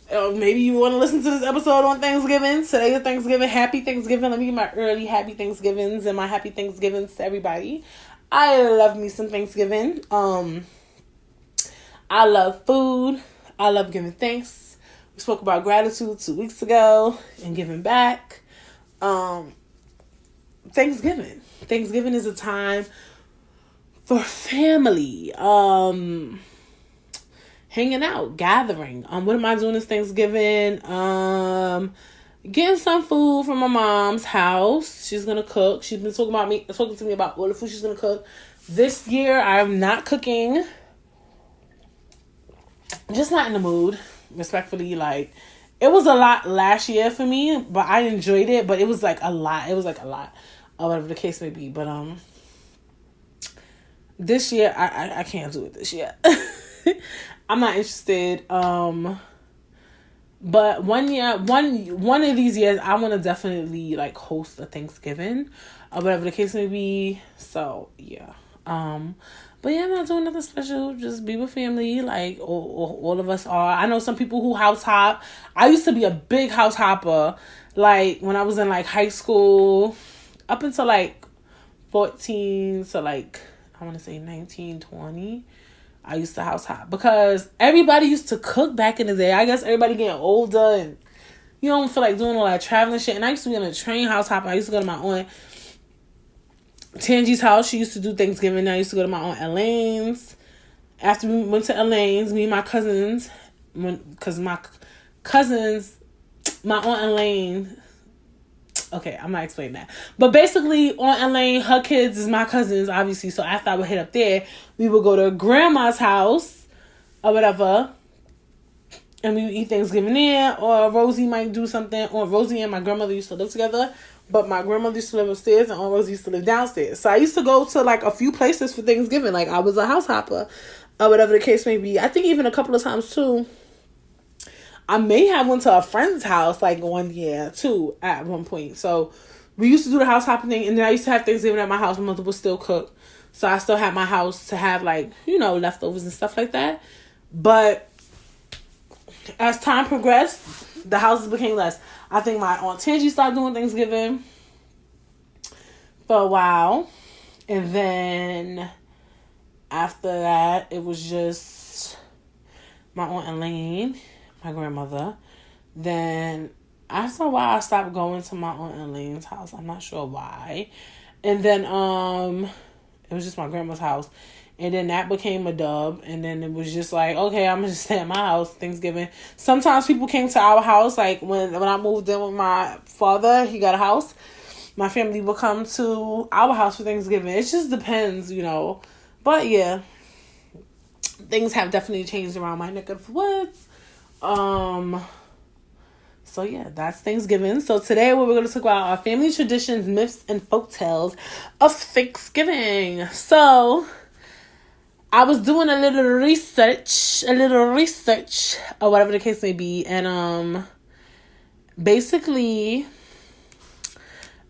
[SPEAKER 1] Maybe you want to listen to this episode on Thanksgiving. Today is Thanksgiving. Happy Thanksgiving. Let me give my early happy Thanksgivings and my happy Thanksgivings to everybody. I love me some Thanksgiving. I love food. I love giving thanks. We spoke about gratitude 2 weeks ago and giving back. Thanksgiving is a time for family, hanging out, gathering. What am I doing this Thanksgiving? Getting some food from my mom's house. She's gonna cook. She's been talking to me about all the food she's gonna cook. This year I'm not cooking. I'm just not in the mood, respectfully. Like, it was a lot last year for me, but I enjoyed it. But it was like a lot. Or whatever the case may be. But this year I can't do it this year. I'm not interested. But one of these years I want to definitely like host a Thanksgiving, or whatever the case may be. So yeah. But yeah, I'm not doing nothing special. Just be with family, like all of us are. I know some people who house hop. I used to be a big house hopper, like when I was in like high school, up until like 14 to like, I want to say 19, 20. I used to house hop because everybody used to cook back in the day. I guess everybody getting older and you don't feel like doing all that traveling shit. And I used to be on a train house hop. I used to go to my aunt Tangi's house. She used to do Thanksgiving. I used to go to my aunt Elaine's. After we went to Elaine's, me and my cousins, my aunt Elaine. Okay, I'm not explaining that. But basically, Aunt Elaine, her kids is my cousins, obviously. So after I would hit up there, we would go to grandma's house or whatever. And we would eat Thanksgiving there. Or Rosie might do something. Or Rosie and my grandmother used to live together. But my grandmother used to live upstairs and Aunt Rosie used to live downstairs. So I used to go to like a few places for Thanksgiving. Like I was a house hopper or whatever the case may be. I think even a couple of times too. I may have went to a friend's house like 1 year too at one point. So we used to do the house hopping thing, and then I used to have Thanksgiving at my house. My mother would still cook, so I still had my house to have like, you know, leftovers and stuff like that. But as time progressed, the houses became less. I think my Aunt Tangi started doing Thanksgiving for a while, and then after that, it was just my Aunt Elaine, my grandmother. Then after a while I stopped going to my Aunt Elaine's house. I'm not sure why. And then it was just my grandma's house. And then that became a dub. And then it was just like, okay, I'm gonna just stay at my house Thanksgiving. Sometimes people came to our house, like when I moved in with my father, he got a house. My family would come to our house for Thanksgiving. It just depends, you know. But yeah, things have definitely changed around my neck of the woods. So yeah, that's Thanksgiving. So today what we're going to talk about are family traditions, myths, and folktales of Thanksgiving. So I was doing a little research, or whatever the case may be, and basically,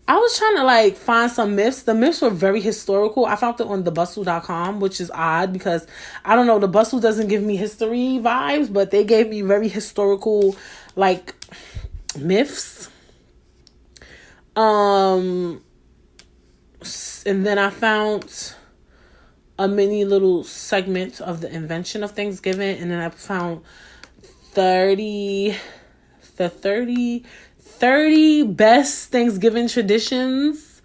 [SPEAKER 1] I was trying to like find some myths. The myths were very historical. I found it on thebustle.com, which is odd because I don't know, the Bustle doesn't give me history vibes, but they gave me very historical like myths. And then I found a mini little segment of the Invention of Thanksgiving, and then I found 30 best Thanksgiving traditions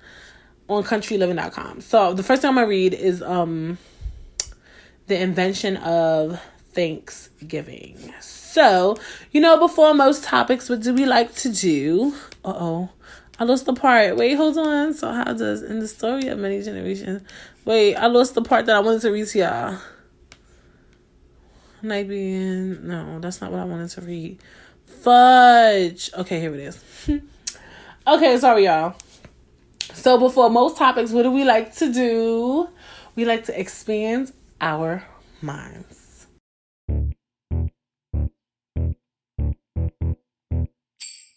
[SPEAKER 1] on countryliving.com. So the first thing I'm gonna read is the Invention of Thanksgiving. So, before most topics, what do we like to do? I lost the part. Wait, hold on. So how does, in the story of many generations... Wait, I lost the part that I wanted to read to y'all. No, that's not what I wanted to read. Fudge. Okay, here it is. Okay, sorry, y'all. So before most topics, what do we like to do? We like to expand our minds.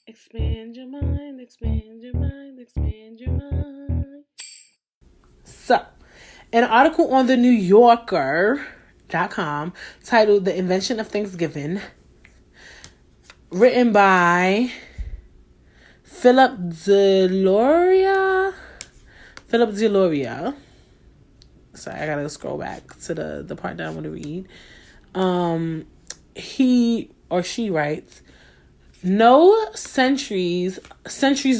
[SPEAKER 1] Expand your mind, expand your mind, expand your mind. So, an article on the New Yorker.com titled The Invention of Thanksgiving, written by Philip DeLauria. Sorry, I gotta scroll back to the part that I want to read. He or she writes, no centuries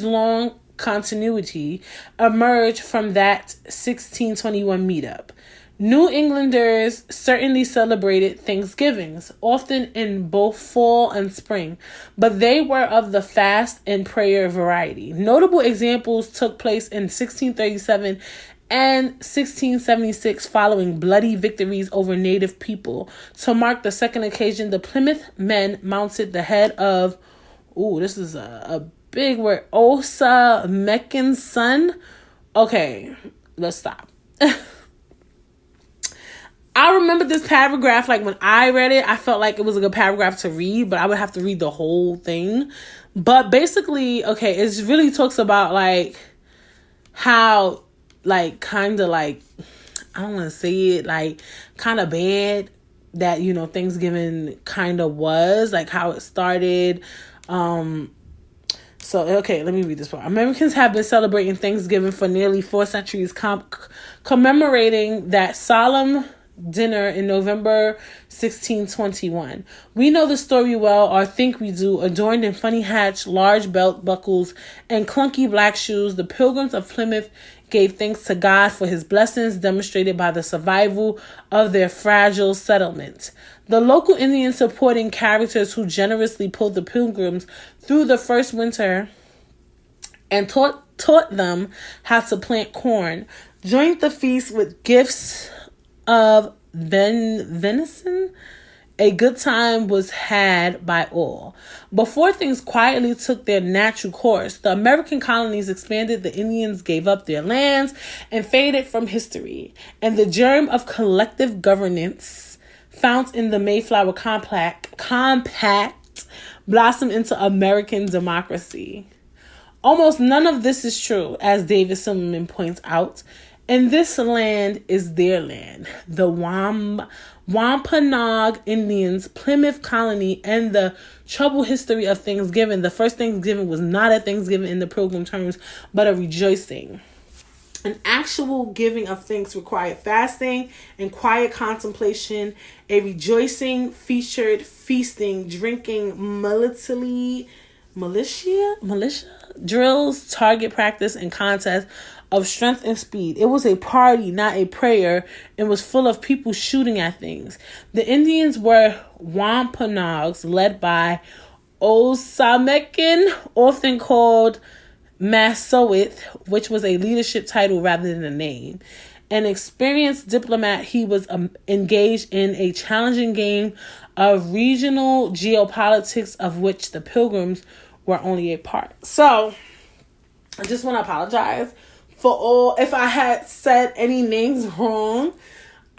[SPEAKER 1] long continuity emerged from that 1621 meetup. New Englanders certainly celebrated Thanksgivings, often in both fall and spring, but they were of the fast and prayer variety. Notable examples took place in 1637 and 1676 following bloody victories over native people. To mark the second occasion, the Plymouth men mounted the head of, this is a big word, Osa Meccan's son. Okay, let's stop. I remember this paragraph, like when I read it, I felt like it was a good paragraph to read, but I would have to read the whole thing. But basically, okay, it really talks about like how like kind of like, I don't want to say it, like kind of bad that, Thanksgiving kind of was, like how it started. So, okay, let me read this part. Americans have been celebrating Thanksgiving for nearly 4 centuries, commemorating that solemn dinner in November 1621. We know the story well, or think we do. Adorned in funny hats, large belt buckles, and clunky black shoes, the Pilgrims of Plymouth gave thanks to God for his blessings demonstrated by the survival of their fragile settlement. The local Indians supporting characters who generously pulled the Pilgrims through the first winter and taught them how to plant corn, joined the feast with gifts of venison. A good time was had by all. Before things quietly took their natural course, the American colonies expanded, the Indians gave up their lands and faded from history, and the germ of collective governance found in the Mayflower Compact blossomed into American democracy. Almost none of this is true, as David Silverman points out. And this land is their land. The Wampanoag Indians, Plymouth Colony, and the troubled history of Thanksgiving. The first Thanksgiving was not a Thanksgiving in the Pilgrim terms, but a rejoicing. An actual giving of thanks required fasting and quiet contemplation. A rejoicing featured feasting, drinking, militia drills, target practice, and contests of strength and speed. It was a party, not a prayer, and was full of people shooting at things. The Indians were Wampanoags, led by Osamekin, often called Massasoit, which was a leadership title rather than a name. An experienced diplomat, he was engaged in a challenging game of regional geopolitics, of which the Pilgrims were only a part. So, I just want to apologize for all, if I had said any names wrong.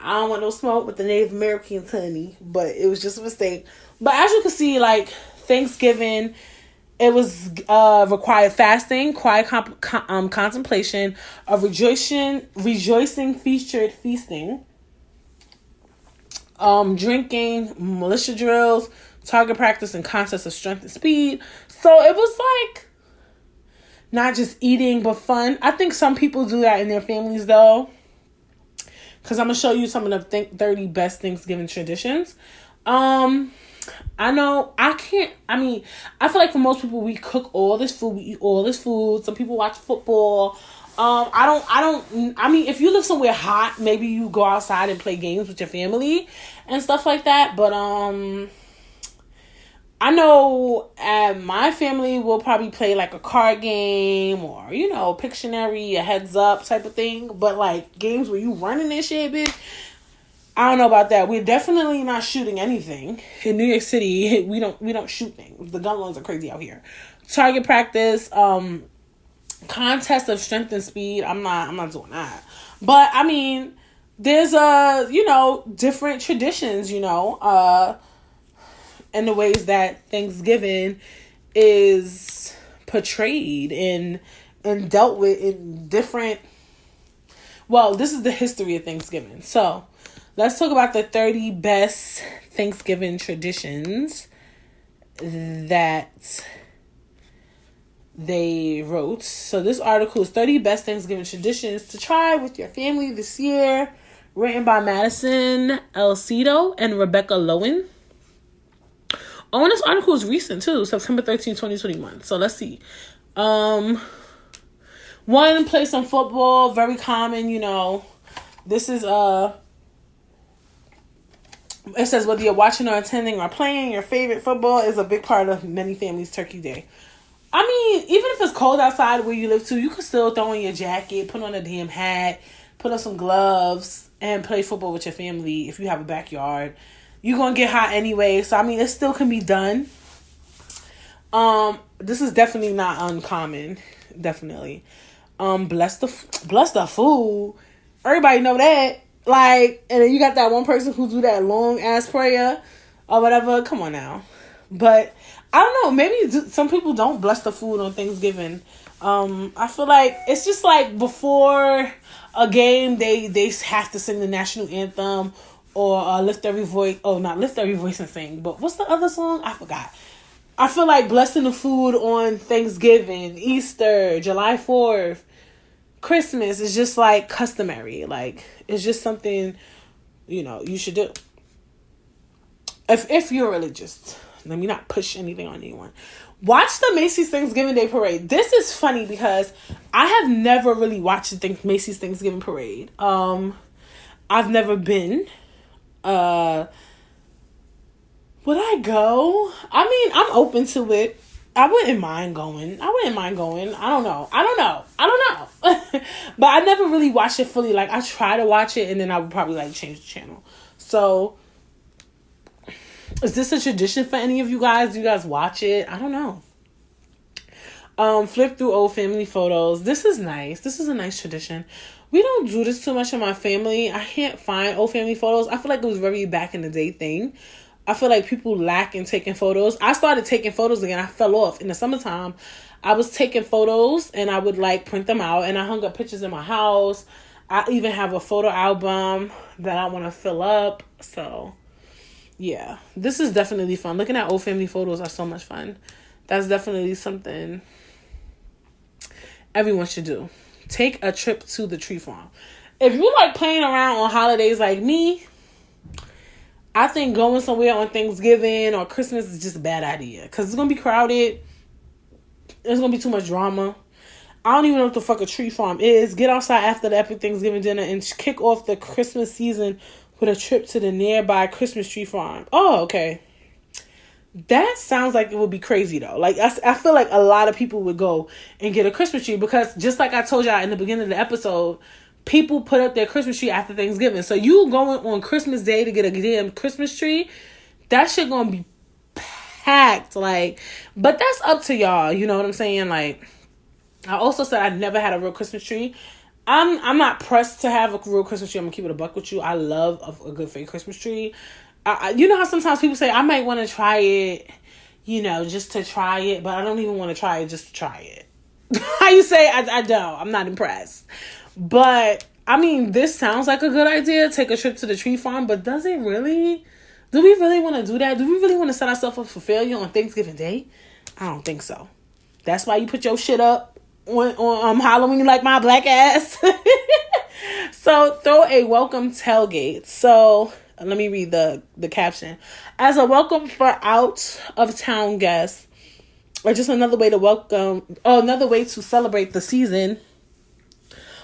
[SPEAKER 1] I don't want no smoke with the Native Americans, honey. But it was just a mistake. But as you can see, like, Thanksgiving, it was required fasting, quiet contemplation, a rejoicing featured feasting, drinking, militia drills, target practice, and contests of strength and speed. So it was like not just eating, but fun. I think some people do that in their families, though. Because I'm going to show you some of the 30 best Thanksgiving traditions. I know I feel like for most people, we cook all this food, we eat all this food. Some people watch football. If you live somewhere hot, maybe you go outside and play games with your family and stuff like that. But, I know my family will probably play like a card game or, Pictionary, a heads up type of thing. But like games where you running this shit, bitch, I don't know about that. We're definitely not shooting anything. In New York City, we don't shoot things. The gun laws are crazy out here. Target practice, contest of strength and speed. I'm not doing that. But I mean, there's different traditions, in the ways that Thanksgiving is portrayed and dealt with in different. Well, this is the history of Thanksgiving. So let's talk about the 30 best Thanksgiving traditions that they wrote. So this article is 30 best Thanksgiving traditions to try with your family this year, written by Madison Elcedo and Rebecca Lowen. Oh, and this article is recent too, September 13, 2021. So let's see. One, play some football, very common, This is it says whether you're watching or attending or playing, your favorite football is a big part of many families' Turkey Day. I mean, even if it's cold outside where you live too, you can still throw on your jacket, put on a damn hat, put on some gloves, and play football with your family if you have a backyard. You're going to get hot anyway, so I mean, it still can be done. This is definitely not uncommon. Definitely. Bless the food. Everybody know that. Like, and then you got that one person who do that long ass prayer or whatever. Come on now. But I don't know. Maybe some people don't bless the food on Thanksgiving. I feel like it's just like before a game, they have to sing the national anthem or lift every voice. Oh, not lift every voice and sing. But what's the other song? I forgot. I feel like blessing the food on Thanksgiving, Easter, July 4th, Christmas is just like customary. Like, it's just something, you should do. If you're religious. Let me not push anything on anyone. Watch the Macy's Thanksgiving Day Parade. This is funny because I have never really watched the Macy's Thanksgiving Parade. I've never been. Would I go? I mean, I'm open to it. I wouldn't mind going. I don't know. But I never really watched it fully. Like, I try to watch it and then I would probably like change the channel. So, is this a tradition for any of you guys? Do you guys watch it? I don't know. Flip through old family photos. This is nice. This is a nice tradition. We don't do this too much in my family. I can't find old family photos. I feel like it was very back in the day thing. I feel like people lack in taking photos. I started taking photos again. I fell off. In the summertime, I was taking photos and I would like print them out and I hung up pictures in my house. I even have a photo album that I want to fill up. So, yeah, this is definitely fun. Looking at old family photos are so much fun. That's definitely something everyone should do. Take a trip to the tree farm. If you like playing around on holidays like me, I think going somewhere on Thanksgiving or Christmas is just a bad idea. Because it's going to be crowded. There's going to be too much drama. I don't even know what the fuck a tree farm is. Get outside after the epic Thanksgiving dinner and kick off the Christmas season with a trip to the nearby Christmas tree farm. Oh, okay. That sounds like it would be crazy, though. Like, I feel like a lot of people would go and get a Christmas tree because just like I told y'all in the beginning of the episode, people put up their Christmas tree after Thanksgiving. So you going on Christmas Day to get a damn Christmas tree, that shit gonna be packed. Like, but that's up to y'all. You know what I'm saying? Like, I also said I never had a real Christmas tree. I'm not pressed to have a real Christmas tree. I'm gonna keep it a buck with you. I love a good fake Christmas tree. You know how sometimes people say I might want to try it, just to try it, but I don't even want to try it just to try it. How you say? I don't. I'm not impressed. But I mean, this sounds like a good idea. Take a trip to the tree farm, but does it really? Do we really want to do that? Do we really want to set ourselves up for failure on Thanksgiving Day? I don't think so. That's why you put your shit up on Halloween like my black ass. So throw a welcome tailgate. So let me read the caption. As a welcome for out of town guests, or just another way to celebrate the season,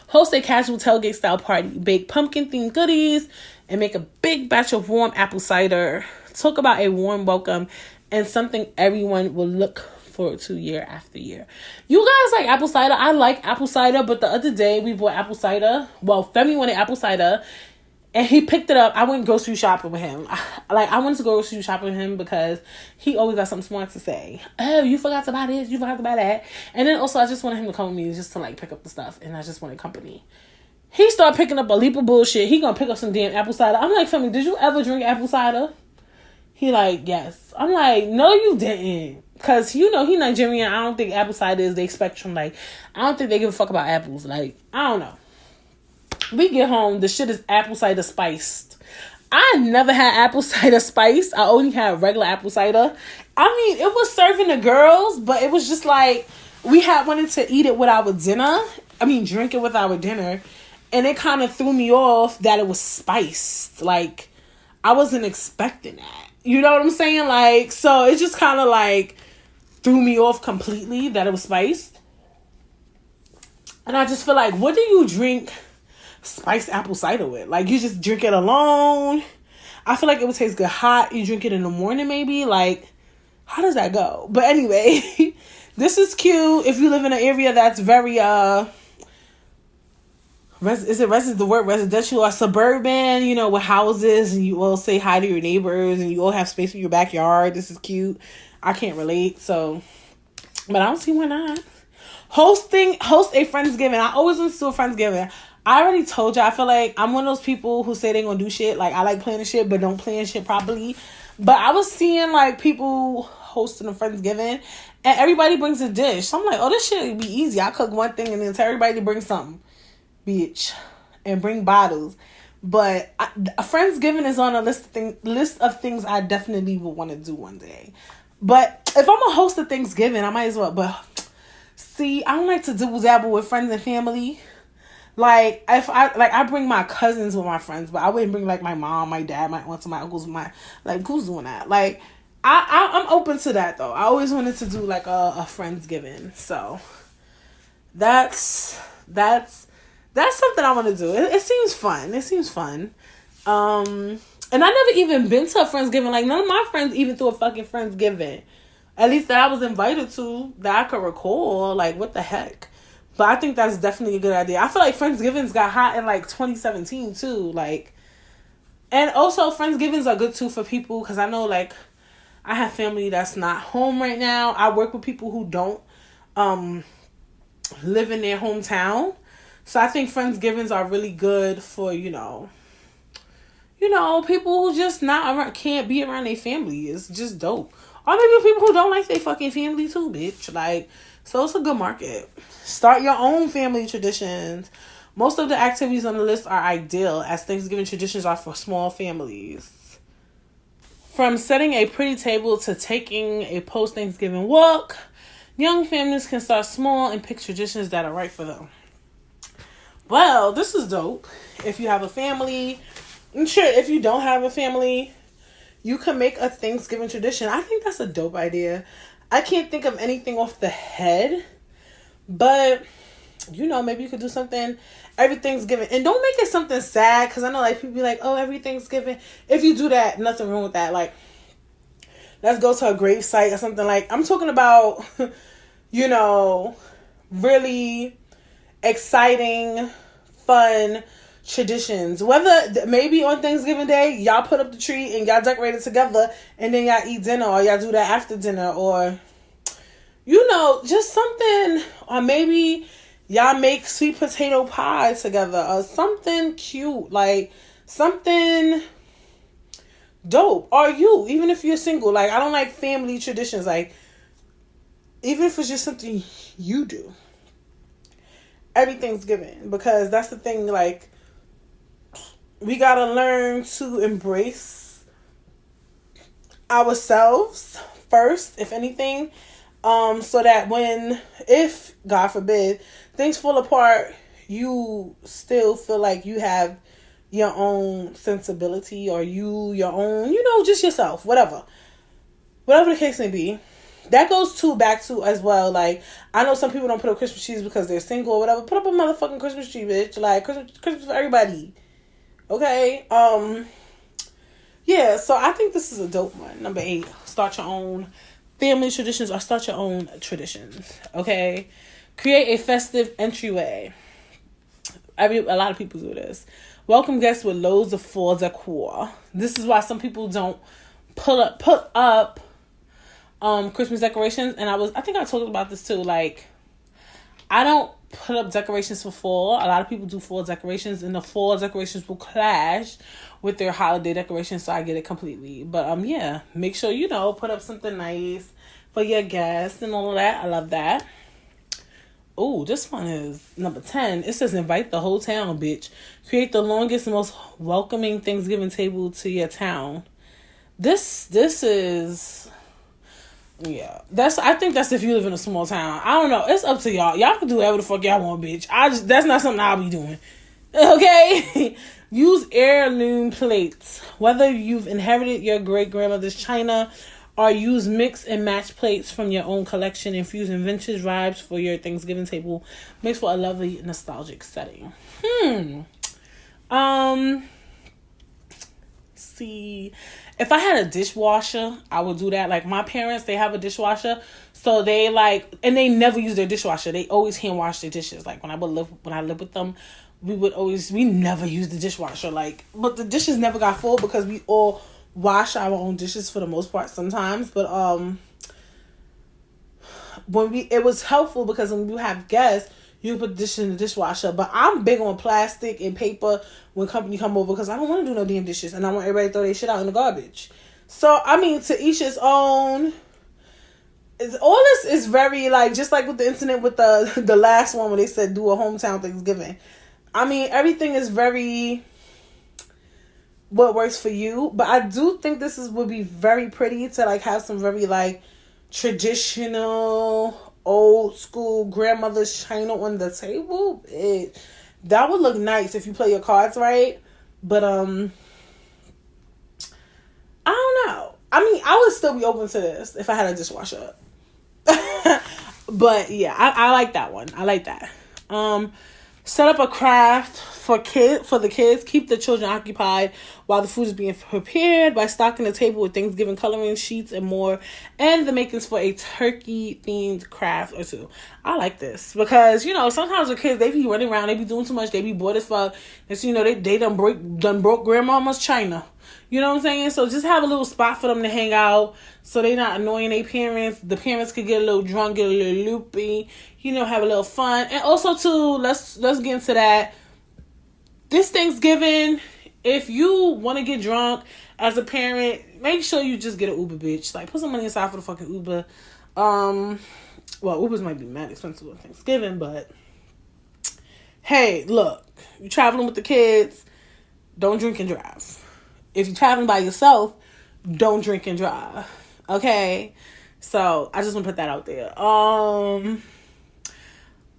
[SPEAKER 1] host a casual tailgate style party. Bake pumpkin themed goodies and make a big batch of warm apple cider. Talk about a warm welcome and something everyone will look forward to year after year. You guys like apple cider? I like apple cider, but the other day we bought apple cider. Well, Femi wanted apple cider and he picked it up. I went grocery shopping with him. I wanted to go grocery shopping with him because he always got something smart to say. Oh, you forgot to buy this, you forgot to buy that. And then also I just wanted him to come with me just to pick up the stuff, and I just wanted company. He started picking up a leap of bullshit. He gonna pick up some damn apple cider. I'm like, Femi, did you ever drink apple cider? He like, yes. I'm like, no, you didn't. Because, he Nigerian. I don't think apple cider is their spectrum. I don't think they give a fuck about apples. I don't know. We get home, the shit is apple cider spiced. I never had apple cider spiced. I only had regular apple cider. I mean, it was serving the girls, but it was just we had wanted to eat it with our dinner. Drink it with our dinner. And it kind of threw me off that it was spiced. I wasn't expecting that. You know what I'm saying? So it just kind of threw me off completely that it was spiced. And I just feel what do you drink spiced apple cider with? You just drink it alone? I feel it would taste good hot. You drink it in the morning maybe? How does that go? But anyway, this is cute if you live in an area that's very the word residential or suburban, with houses, and you all say hi to your neighbors and you all have space for your backyard. This is cute. I can't relate, but I don't see why not. Host a Friendsgiving. I always want to do a Friendsgiving. I already told you, I feel I'm one of those people who say they gonna do shit. I like planning shit, but don't plan shit properly. But I was seeing people hosting a Friendsgiving and everybody brings a dish. So I'm like, oh, this shit would be easy. I cook one thing and then tell everybody to bring something. Bitch, and bring bottles. But a Friendsgiving is on a list of things I definitely would want to do one day. But if I'm a host of Thanksgiving, I might as well. But see, I don't like to dibble dabble with friends and family. If I bring my cousins with my friends, but I wouldn't bring my mom, my dad, my aunts, my uncles, who's doing that? I'm open to that though. I always wanted to do a Friendsgiving. So that's something I want to do. It seems fun. And I never even been to a Friendsgiving. None of my friends even threw a fucking Friendsgiving. At least that I was invited to, that I could recall. What the heck? But I think that's definitely a good idea. I feel Friendsgivings got hot in 2017 too. And also Friendsgivings are good too for people, because I know I have family that's not home right now. I work with people who don't live in their hometown. So I think Friendsgivings are really good for, people who just can't be around their family. It's just dope. Or maybe people who don't like their fucking family too, bitch. So it's a good market. Start your own family traditions. Most of the activities on the list are ideal, as Thanksgiving traditions are for small families. From setting a pretty table to taking a post-Thanksgiving walk, young families can start small and pick traditions that are right for them. Well, this is dope. If you have a family, I'm sure if you don't have a family, you can make a Thanksgiving tradition. I think that's a dope idea. I can't think of anything off the head, but maybe you could do something every Thanksgiving. And don't make it something sad, because I know people be like, oh, every Thanksgiving. If you do that, nothing wrong with that. Let's go to a grave site or something. I'm talking about, really exciting, fun traditions. Whether maybe on Thanksgiving Day y'all put up the tree and y'all decorate it together and then y'all eat dinner, or y'all do that after dinner, or just something. Or maybe Y'all make sweet potato pie together or something cute, like something dope. Or you, even if you're single, like I don't like family traditions, like even if it's just something you do every Thanksgiving, because that's the thing, like we gotta learn to embrace ourselves first, if anything, so that if God forbid things fall apart, you still feel like you have your own sensibility, or your own, just yourself, whatever the case may be. That goes back to as well, like, I know some people don't put up Christmas trees because they're single or whatever. Put up a motherfucking Christmas tree, bitch. Like, Christmas for everybody. Okay? Yeah, so I think this is a dope one. Number 8, start your own family traditions or start your own traditions. Okay? Create a festive entryway. A lot of people do this. Welcome guests with loads of fall decor. This is why some people don't put up Christmas decorations, and I think I talked about this too. Like, I don't put up decorations for fall. A lot of people do fall decorations, and the fall decorations will clash with their holiday decorations, so I get it completely. But yeah, make sure put up something nice for your guests and all of that. I love that. Oh, this one is number 10. It says invite the whole town, bitch. Create the longest and most welcoming Thanksgiving table to your town. This is... Yeah, I think that's if you live in a small town. I don't know. It's up to y'all. Y'all can do whatever the fuck y'all want, bitch. That's not something I'll be doing. Okay? Use heirloom plates. Whether you've inherited your great-grandmother's china or use mix and match plates from your own collection, infusing vintage vibes for your Thanksgiving table makes for a lovely nostalgic setting. See, if I had a dishwasher, I would do that. Like, my parents, they have a dishwasher, so they and they never use their dishwasher. They always hand wash their dishes. Like, when I lived with them, we never used the dishwasher. Like, but the dishes never got full because we all wash our own dishes for the most part sometimes. But it was helpful because when you have guests, you put the dishes in the dishwasher. But I'm big on plastic and paper when company come over because I don't want to do no damn dishes, and I want everybody to throw their shit out in the garbage. So, I mean, to each his own. All this is very, like, just like with the incident with the last one where they said do a hometown Thanksgiving. I mean, everything is very what works for you. But I do think this would be very pretty to, like, have some very, like, traditional, old school grandmother's china on the table. That would look nice if you play your cards right. But I don't know. I mean, I would still be open to this if I had a dishwasher. But yeah, I like that one. I like that. Set up a craft for the kids. Keep the children occupied while the food is being prepared by stocking the table with Thanksgiving coloring sheets and more, and the makings for a turkey themed craft or two. I like this because sometimes the kids, they be running around, they be doing too much, they be bored as fuck, and so they done broke grandmama's china. You know what I'm saying? So just have a little spot for them to hang out so they're not annoying their parents. The parents could get a little drunk, get a little loopy, have a little fun. And also, too, let's get into that. This Thanksgiving, if you want to get drunk as a parent, make sure you just get an Uber, bitch. Like, put some money aside for the fucking Uber. Well, Ubers might be mad expensive on Thanksgiving, but hey, look, you're traveling with the kids, don't drink and drive. If you're traveling by yourself, don't drink and drive. Okay? So, I just want to put that out there.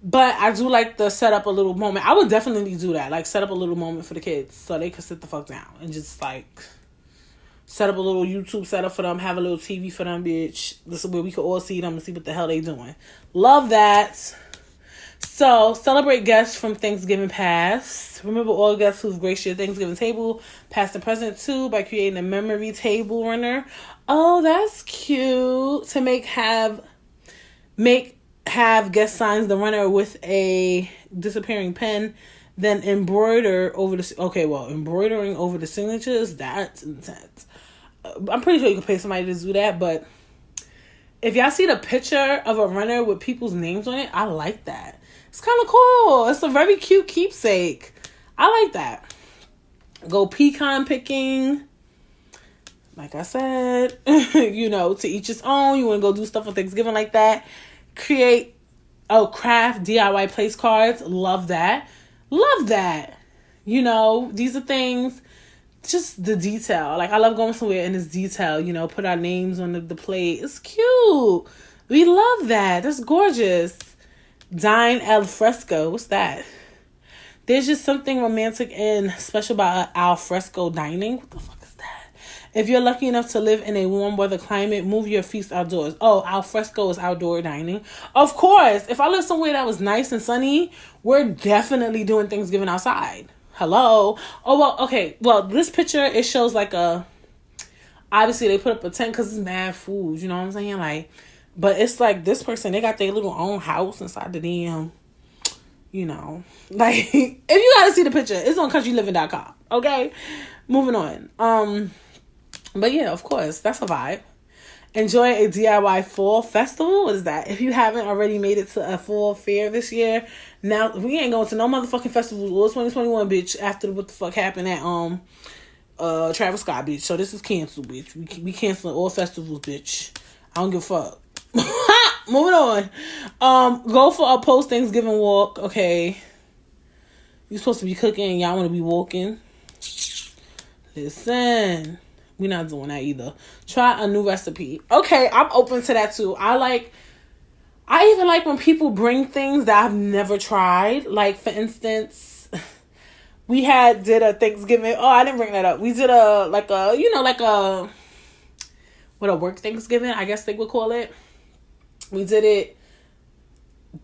[SPEAKER 1] But I do like to set up a little moment. I would definitely do that. Like, set up a little moment for the kids so they could sit the fuck down. And just, like, set up a little YouTube setup for them. Have a little TV for them, bitch. This is where we could all see them and see what the hell they doing. Love that. So, celebrate guests from Thanksgiving past. Remember all guests who've graced your Thanksgiving table, past and present too, by creating a memory table runner. Oh, that's cute. To have guest signs the runner with a disappearing pen, then embroidering over the signatures, that's intense. I'm pretty sure you can pay somebody to do that, but if y'all see the picture of a runner with people's names on it, I like that. It's kind of cool. It's a very cute keepsake. I like that. Go pecan picking. Like I said, you know, to each his own. You want to go do stuff for Thanksgiving like that. Craft DIY place cards. Love that. Love that. You know, these are things, just the detail. Like, I love going somewhere and it's detail, you know, put our names on the plate. It's cute. We love that. That's gorgeous. Dine al fresco. What's that? There's just something romantic and special about al fresco dining. What the fuck is that? If you're lucky enough to live in a warm weather climate, move your feast outdoors. Oh, al fresco is outdoor dining. Of course. If I live somewhere that was nice and sunny, we're definitely doing Thanksgiving outside. Hello. Oh, well, okay. Well, this picture, it shows like obviously they put up a tent because it's mad food. You know what I'm saying? Like, but it's like this person, they got their little own house inside the damn, you know, like, if you gotta see the picture, it's on countryliving.com. Okay, moving on. But yeah, of course, that's a vibe. Enjoy a DIY fall festival. What is that? If you haven't already made it to a fall fair this year, now we ain't going to no motherfucking festivals or 2021, bitch, after what the fuck happened at Travis Scott, bitch. So this is canceled, bitch. We canceling all festivals, bitch. I don't give a fuck. Moving on. Go for a post Thanksgiving walk. Okay, you're supposed to be cooking. Y'all want to be walking. Listen, we're not doing that either. Try a new recipe. Okay, I'm open to that too. I even like when people bring things that I've never tried. Like, for instance, we did a Thanksgiving. Oh, I didn't bring that up. We did a work Thanksgiving, I guess they would call it. We did it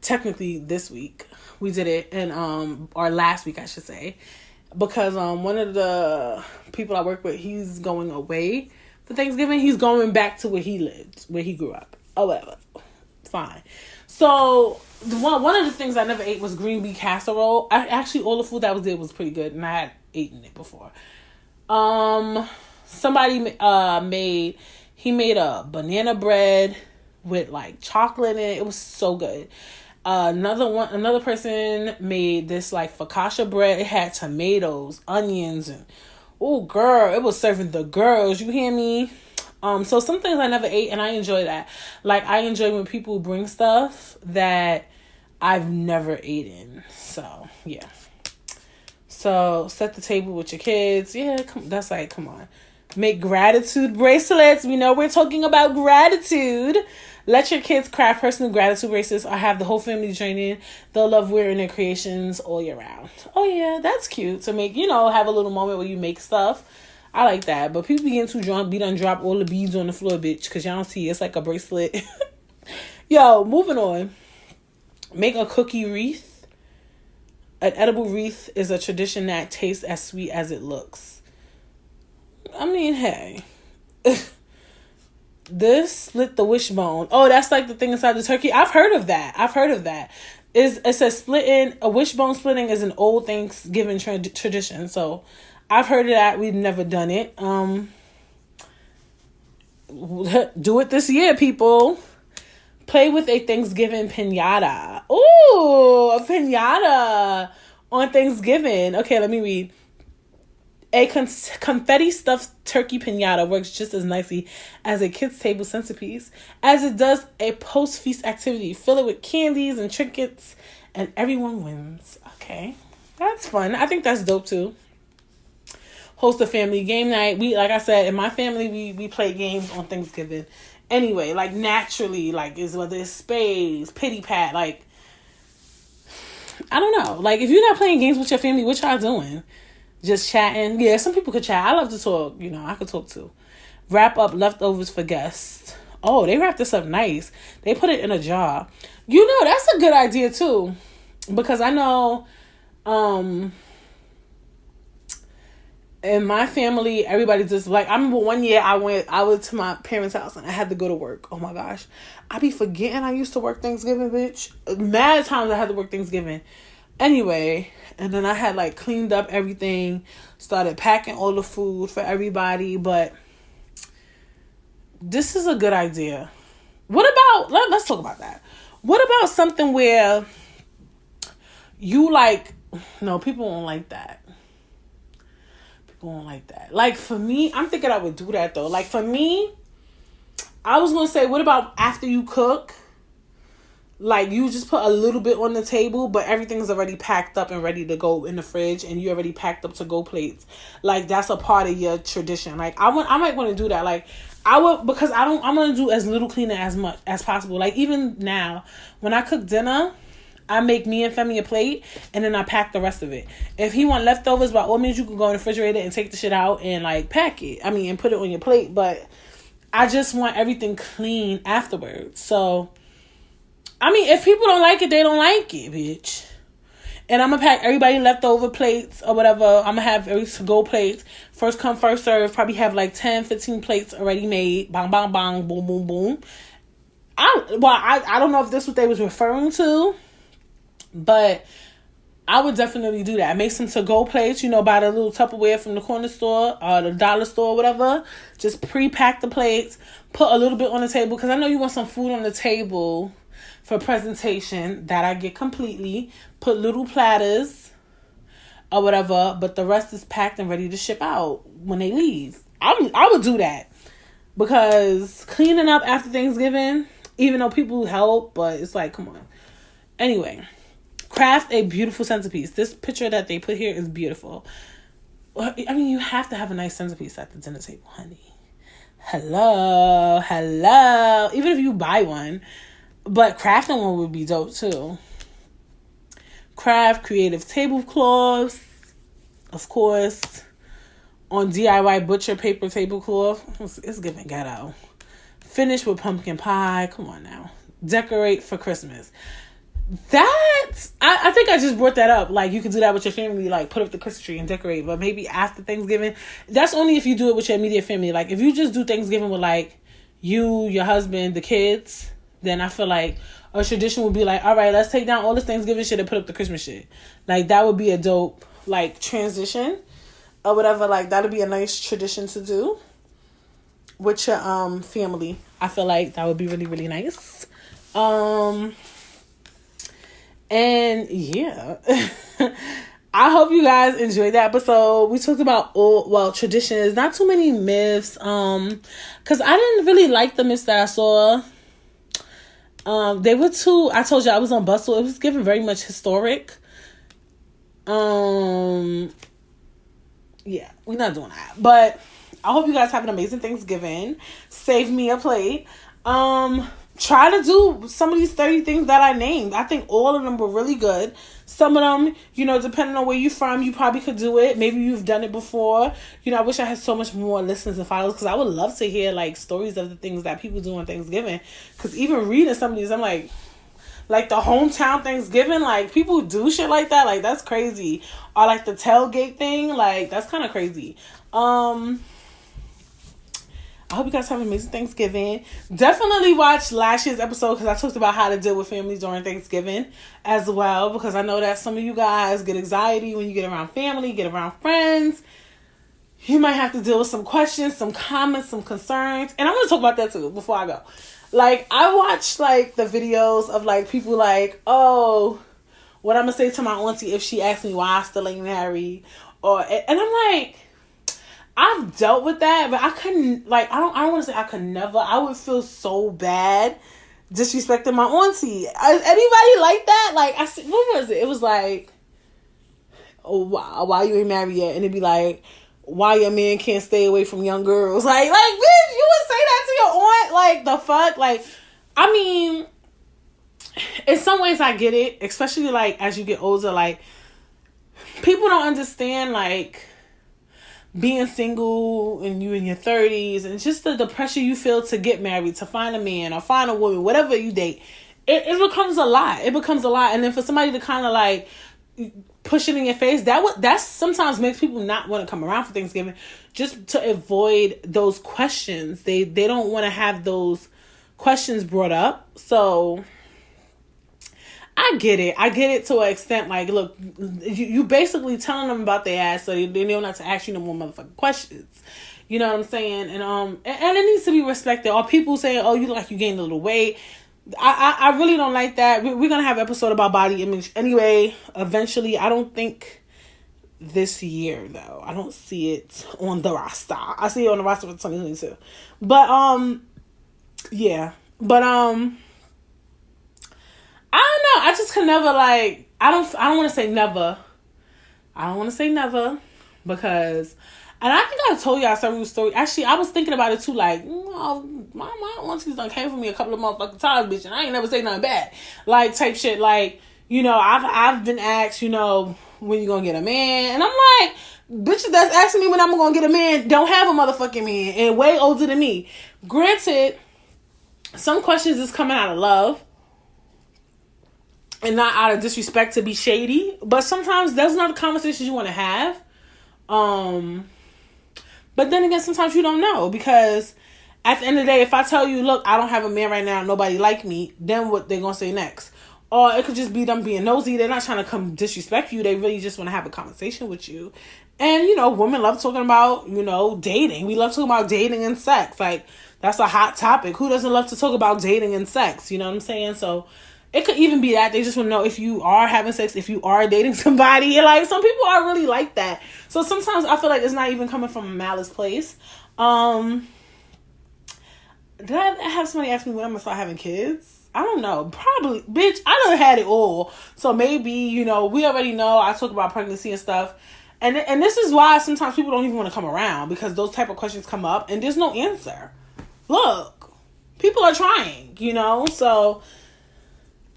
[SPEAKER 1] technically this week. We did it or last week, I should say, because one of the people I work with, he's going away for Thanksgiving. He's going back to where he lived, where he grew up. Oh, whatever. Fine. So one of the things I never ate was green bean casserole. Actually, all the food that was there was pretty good, and I had eaten it before. Somebody made a banana bread with like chocolate in it. It was so good. Another person made this like focaccia bread. It had tomatoes, onions, and oh girl, it was serving the girls. You hear me? So some things I never ate, and I enjoy that. Like, I enjoy when people bring stuff that I've never eaten. So yeah. So set the table with your kids. Yeah, come on. Make gratitude bracelets. We know we're talking about gratitude. Let your kids craft personal gratitude bracelets or have the whole family join in. They'll love wearing their creations all year round. Oh yeah, that's cute to make, have a little moment where you make stuff. I like that. But people getting too drunk, be done drop all the beads on the floor, bitch, because y'all don't see it's like a bracelet. Yo, moving on. Make a cookie wreath. An edible wreath is a tradition that tastes as sweet as it looks. I mean, hey. This split the wishbone. Oh, that's like the thing inside the turkey. I've heard of that. It says a wishbone splitting is an old Thanksgiving tradition. So I've heard of that. We've never done it. Do it this year, people. Play with a Thanksgiving piñata. Ooh, a piñata on Thanksgiving. Okay, let me read. A confetti stuffed turkey piñata works just as nicely as a kid's table centerpiece as it does a post-feast activity. Fill it with candies and trinkets and everyone wins. Okay, that's fun. I think that's dope too. Host a family game night. Like I said, in my family, we play games on Thanksgiving. Anyway, like naturally, like whether it's spades, pity pat, like, I don't know. Like, if you're not playing games with your family, what y'all doing? Just chatting. Yeah, some people could chat. I love to talk. I could talk too. Wrap up leftovers for guests. Oh, they wrapped this up nice. They put it in a jar. That's a good idea too. Because I know in my family, everybody just like, I remember one year I went to my parents' house and I had to go to work. Oh my gosh. I be forgetting I used to work Thanksgiving, bitch. Mad times I had to work Thanksgiving. Anyway, and then I had like cleaned up everything, started packing all the food for everybody, but this is a good idea. What about, let's talk about that. What about something where you like, no, people won't like that. People won't like that. Like, for me, I'm thinking I would do that, though. Like, for me, I was going to say, what about after you cook? Like, you just put a little bit on the table, but everything's already packed up and ready to go in the fridge, and you already packed up to-go plates. Like, that's a part of your tradition. Like, I might want to do that. Like, I would, because I'm going to do as little cleaning as much as possible. Like, even now, when I cook dinner, I make me and Femi a plate, and then I pack the rest of it. If he want leftovers, by all means, you can go in the refrigerator and take the shit out and, like, pack it. I mean, and put it on your plate, but I just want everything clean afterwards. So, I mean, if people don't like it, they don't like it, bitch. And I'm going to pack everybody leftover plates or whatever. I'm going to have every to-go plates. First come, first serve. Probably have like 10, 15 plates already made. Bang, bang, bang, boom, boom, boom. I don't know if this is what they was referring to, but I would definitely do that. Make some to-go plates, buy the little Tupperware from the corner store or the dollar store or whatever. Just pre-pack the plates. Put a little bit on the table, because I know you want some food on the table for presentation. That I get completely. Put little platters or whatever, but the rest is packed and ready to ship out when they leave. I would do that, because cleaning up after Thanksgiving, even though people help, but it's like, come on. Anyway, craft a beautiful centerpiece. This picture that they put here is beautiful. I mean, you have to have a nice centerpiece at the dinner table, honey. Hello. Even if you buy one. But crafting one would be dope, too. Craft creative tablecloths, of course. On DIY butcher paper tablecloth. It's giving ghetto. Finish with pumpkin pie. Come on now. Decorate for Christmas. I think I just brought that up. Like, you can do that with your family. Like, put up the Christmas tree and decorate. But maybe after Thanksgiving. That's only if you do it with your immediate family. Like, if you just do Thanksgiving with, like, you, your husband, the kids, then I feel like a tradition would be like, all right, let's take down all this Thanksgiving shit and put up the Christmas shit. Like, that would be a dope, like, transition or whatever. Like, that'd be a nice tradition to do with your family. I feel like that would be really, really nice. And yeah. I hope you guys enjoyed that episode. We talked about traditions, not too many myths. Because I didn't really like the myths that I saw. They were too, I told you I was on Bustle. It was given very much historic. Yeah, we're not doing that. But I hope you guys have an amazing Thanksgiving. Save me a plate. Try to do some of these 30 things that I named. I think all of them were really good. Some of them, depending on where you're from, you probably could do it. Maybe you've done it before. I wish I had so much more listeners and followers, because I would love to hear, like, stories of the things that people do on Thanksgiving. Because even reading some of these, I'm like the hometown Thanksgiving, like, people do shit like that. Like, that's crazy. Or, like, the tailgate thing. Like, that's kind of crazy. I hope you guys have an amazing Thanksgiving. Definitely watch last year's episode, because I talked about how to deal with families during Thanksgiving as well, because I know that some of you guys get anxiety when you get around family, get around friends. You might have to deal with some questions, some comments, some concerns. And I'm going to talk about that too before I go. Like, I watched, like, the videos of, like, people like, oh, what I'm going to say to my auntie if she asks me why I still ain't married. And I'm like, I've dealt with that, but I couldn't, like, I don't want to say I could never. I would feel so bad disrespecting my auntie. Anybody like that? Like, what was it? It was like, oh, wow, why you ain't married yet? And it'd be like, why your man can't stay away from young girls? Like, bitch, you would say that to your aunt? Like, the fuck? Like, I mean, in some ways I get it, especially, like, as you get older, like, people don't understand, like, being single and you in your 30s and just the pressure you feel to get married, to find a man or find a woman, whatever you date, it becomes a lot. It becomes a lot. And then for somebody to kind of, like, push it in your face, that sometimes makes people not want to come around for Thanksgiving, just to avoid those questions. They don't want to have those questions brought up. So I get it to an extent. Like, look, you basically telling them about their ass, so they know not to ask you no more motherfucking questions. You know what I'm saying? And it needs to be respected. Or people saying, oh, you look like you gained a little weight. I really don't like that. We're going to have an episode about body image anyway, eventually. I don't think this year, though. I don't see it on the roster. I see it on the roster for 2022. But, yeah. But, I don't know. I just can never, like, I don't want to say never. I don't want to say never because, and I think I told y'all several stories. Actually, I was thinking about it too, like, my aunties done came for me a couple of motherfucking times, bitch, and I ain't never say nothing bad. Like, type shit, like, you know, I've been asked, you know, when you gonna get a man, and I'm like, bitches that's asking me when I'm gonna get a man don't have a motherfucking man and way older than me. Granted, some questions is coming out of love and not out of disrespect to be shady, but sometimes that's not the conversations you want to have. But then again, sometimes you don't know, because at the end of the day, if I tell you, look, I don't have a man right now, nobody like me, then what they gonna say next? Or it could just be them being nosy. They're not trying to come disrespect you. They really just want to have a conversation with you. And, you know, women love talking about, you know, dating. We love talking about dating and sex. Like, that's a hot topic. Who doesn't love to talk about dating and sex? You know what I'm saying? So it could even be that they just want to know if you are having sex, if you are dating somebody. And, like, some people are really like that. So sometimes I feel like it's not even coming from a malice place. Did I have somebody ask me when I'm going to start having kids? I don't know. Probably. Bitch, I done had it all. So maybe, you know, we already know I talk about pregnancy and stuff. And this is why sometimes people don't even want to come around, because those type of questions come up and there's no answer. Look, people are trying, you know? So,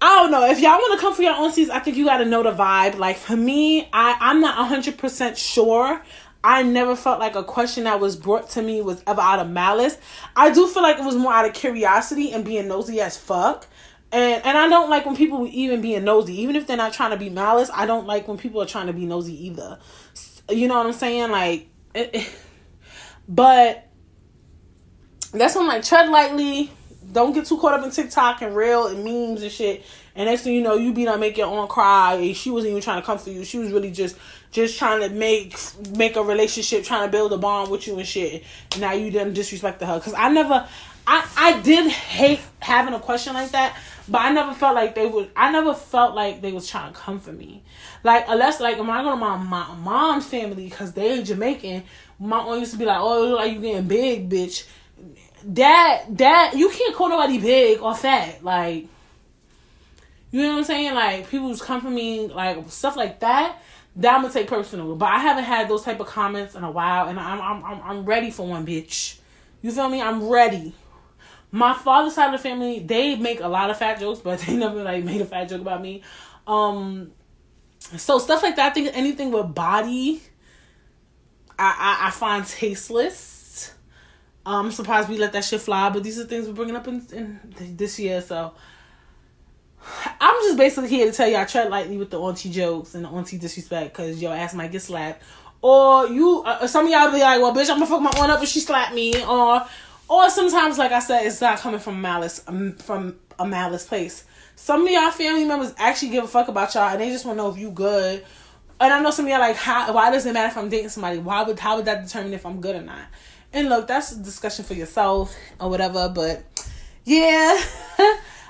[SPEAKER 1] I don't know. If y'all want to come for your aunties, I think you got to know the vibe. Like, for me, I'm not 100% sure. I never felt like a question that was brought to me was ever out of malice. I do feel like it was more out of curiosity and being nosy as fuck. And I don't like when people even being nosy. Even if they're not trying to be malice, I don't like when people are trying to be nosy either. You know what I'm saying? Like, but that's when, like, tread lightly. Don't get too caught up in TikTok and Reel and memes and shit. And next thing you know, you be done make your own cry. She wasn't even trying to come for you. She was really just trying to make a relationship, trying to build a bond with you and shit. And now you done disrespected her. Because I did hate having a question like that. But I never felt like they was trying to come for me. Like, unless, like, when I go to my mom's family, because they Jamaican, my aunt used to be like, oh, you look like you getting big, bitch. Dad, you can't call nobody big or fat. Like, you know what I'm saying? Like, people just come for me, like, stuff like that I'm gonna take personal. But I haven't had those type of comments in a while, and I'm ready for one, bitch. You feel me? I'm ready. My father's side of the family, they make a lot of fat jokes, but they never, like, made a fat joke about me. So stuff like that, I think anything with body, I find tasteless. I'm surprised we let that shit fly, but these are things we're bringing up in this year, so I'm just basically here to tell y'all, tread lightly with the auntie jokes and the auntie disrespect, because your ass might get slapped. Or you, some of y'all be like, well, bitch, I'm gonna fuck my aunt up if she slapped me. Or sometimes, like I said, it's not coming from malice, from a malice place. Some of y'all family members actually give a fuck about y'all, and they just want to know if you good. And I know some of y'all like, why does it matter if I'm dating somebody? How would that determine if I'm good or not? And look, that's a discussion for yourself or whatever, but yeah.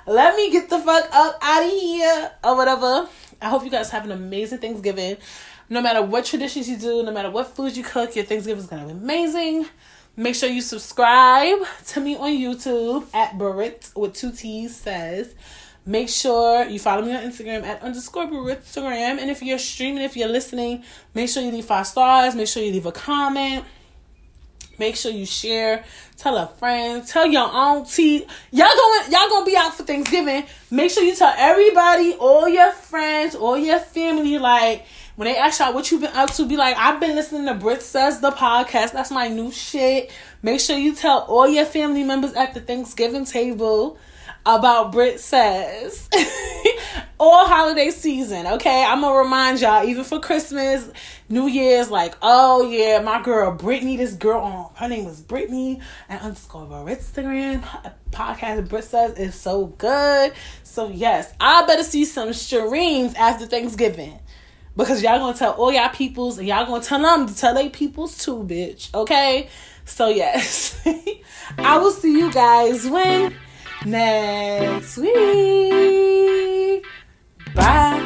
[SPEAKER 1] Let me get the fuck up out of here or whatever. I hope you guys have an amazing Thanksgiving. No matter what traditions you do, no matter what foods you cook, your Thanksgiving is going to be amazing. Make sure you subscribe to me on YouTube at Barit with 2 T's says. Make sure you follow me on Instagram at _Baritstagram. And if you're streaming, if you're listening, make sure you leave 5 stars. Make sure you leave a comment. Make sure you share. Tell a friend. Tell your auntie. Y'all gonna be out for Thanksgiving. Make sure you tell everybody, all your friends, all your family. Like, when they ask y'all what you been up to, be like, I've been listening to Brit Says the podcast. That's my new shit. Make sure you tell all your family members at the Thanksgiving table about Brit Says. All holiday season, okay? I'm gonna remind y'all, even for Christmas, New Year's, like, oh yeah, my girl Brittany, this girl, her name is Brittany at _Instagram. Podcast Brit Says is so good. So yes, I better see some streams after Thanksgiving. Because y'all gonna tell all y'all peoples, and y'all gonna tell them to tell their peoples too, bitch. Okay? So, yes. I will see you guys when? Next week. Bye.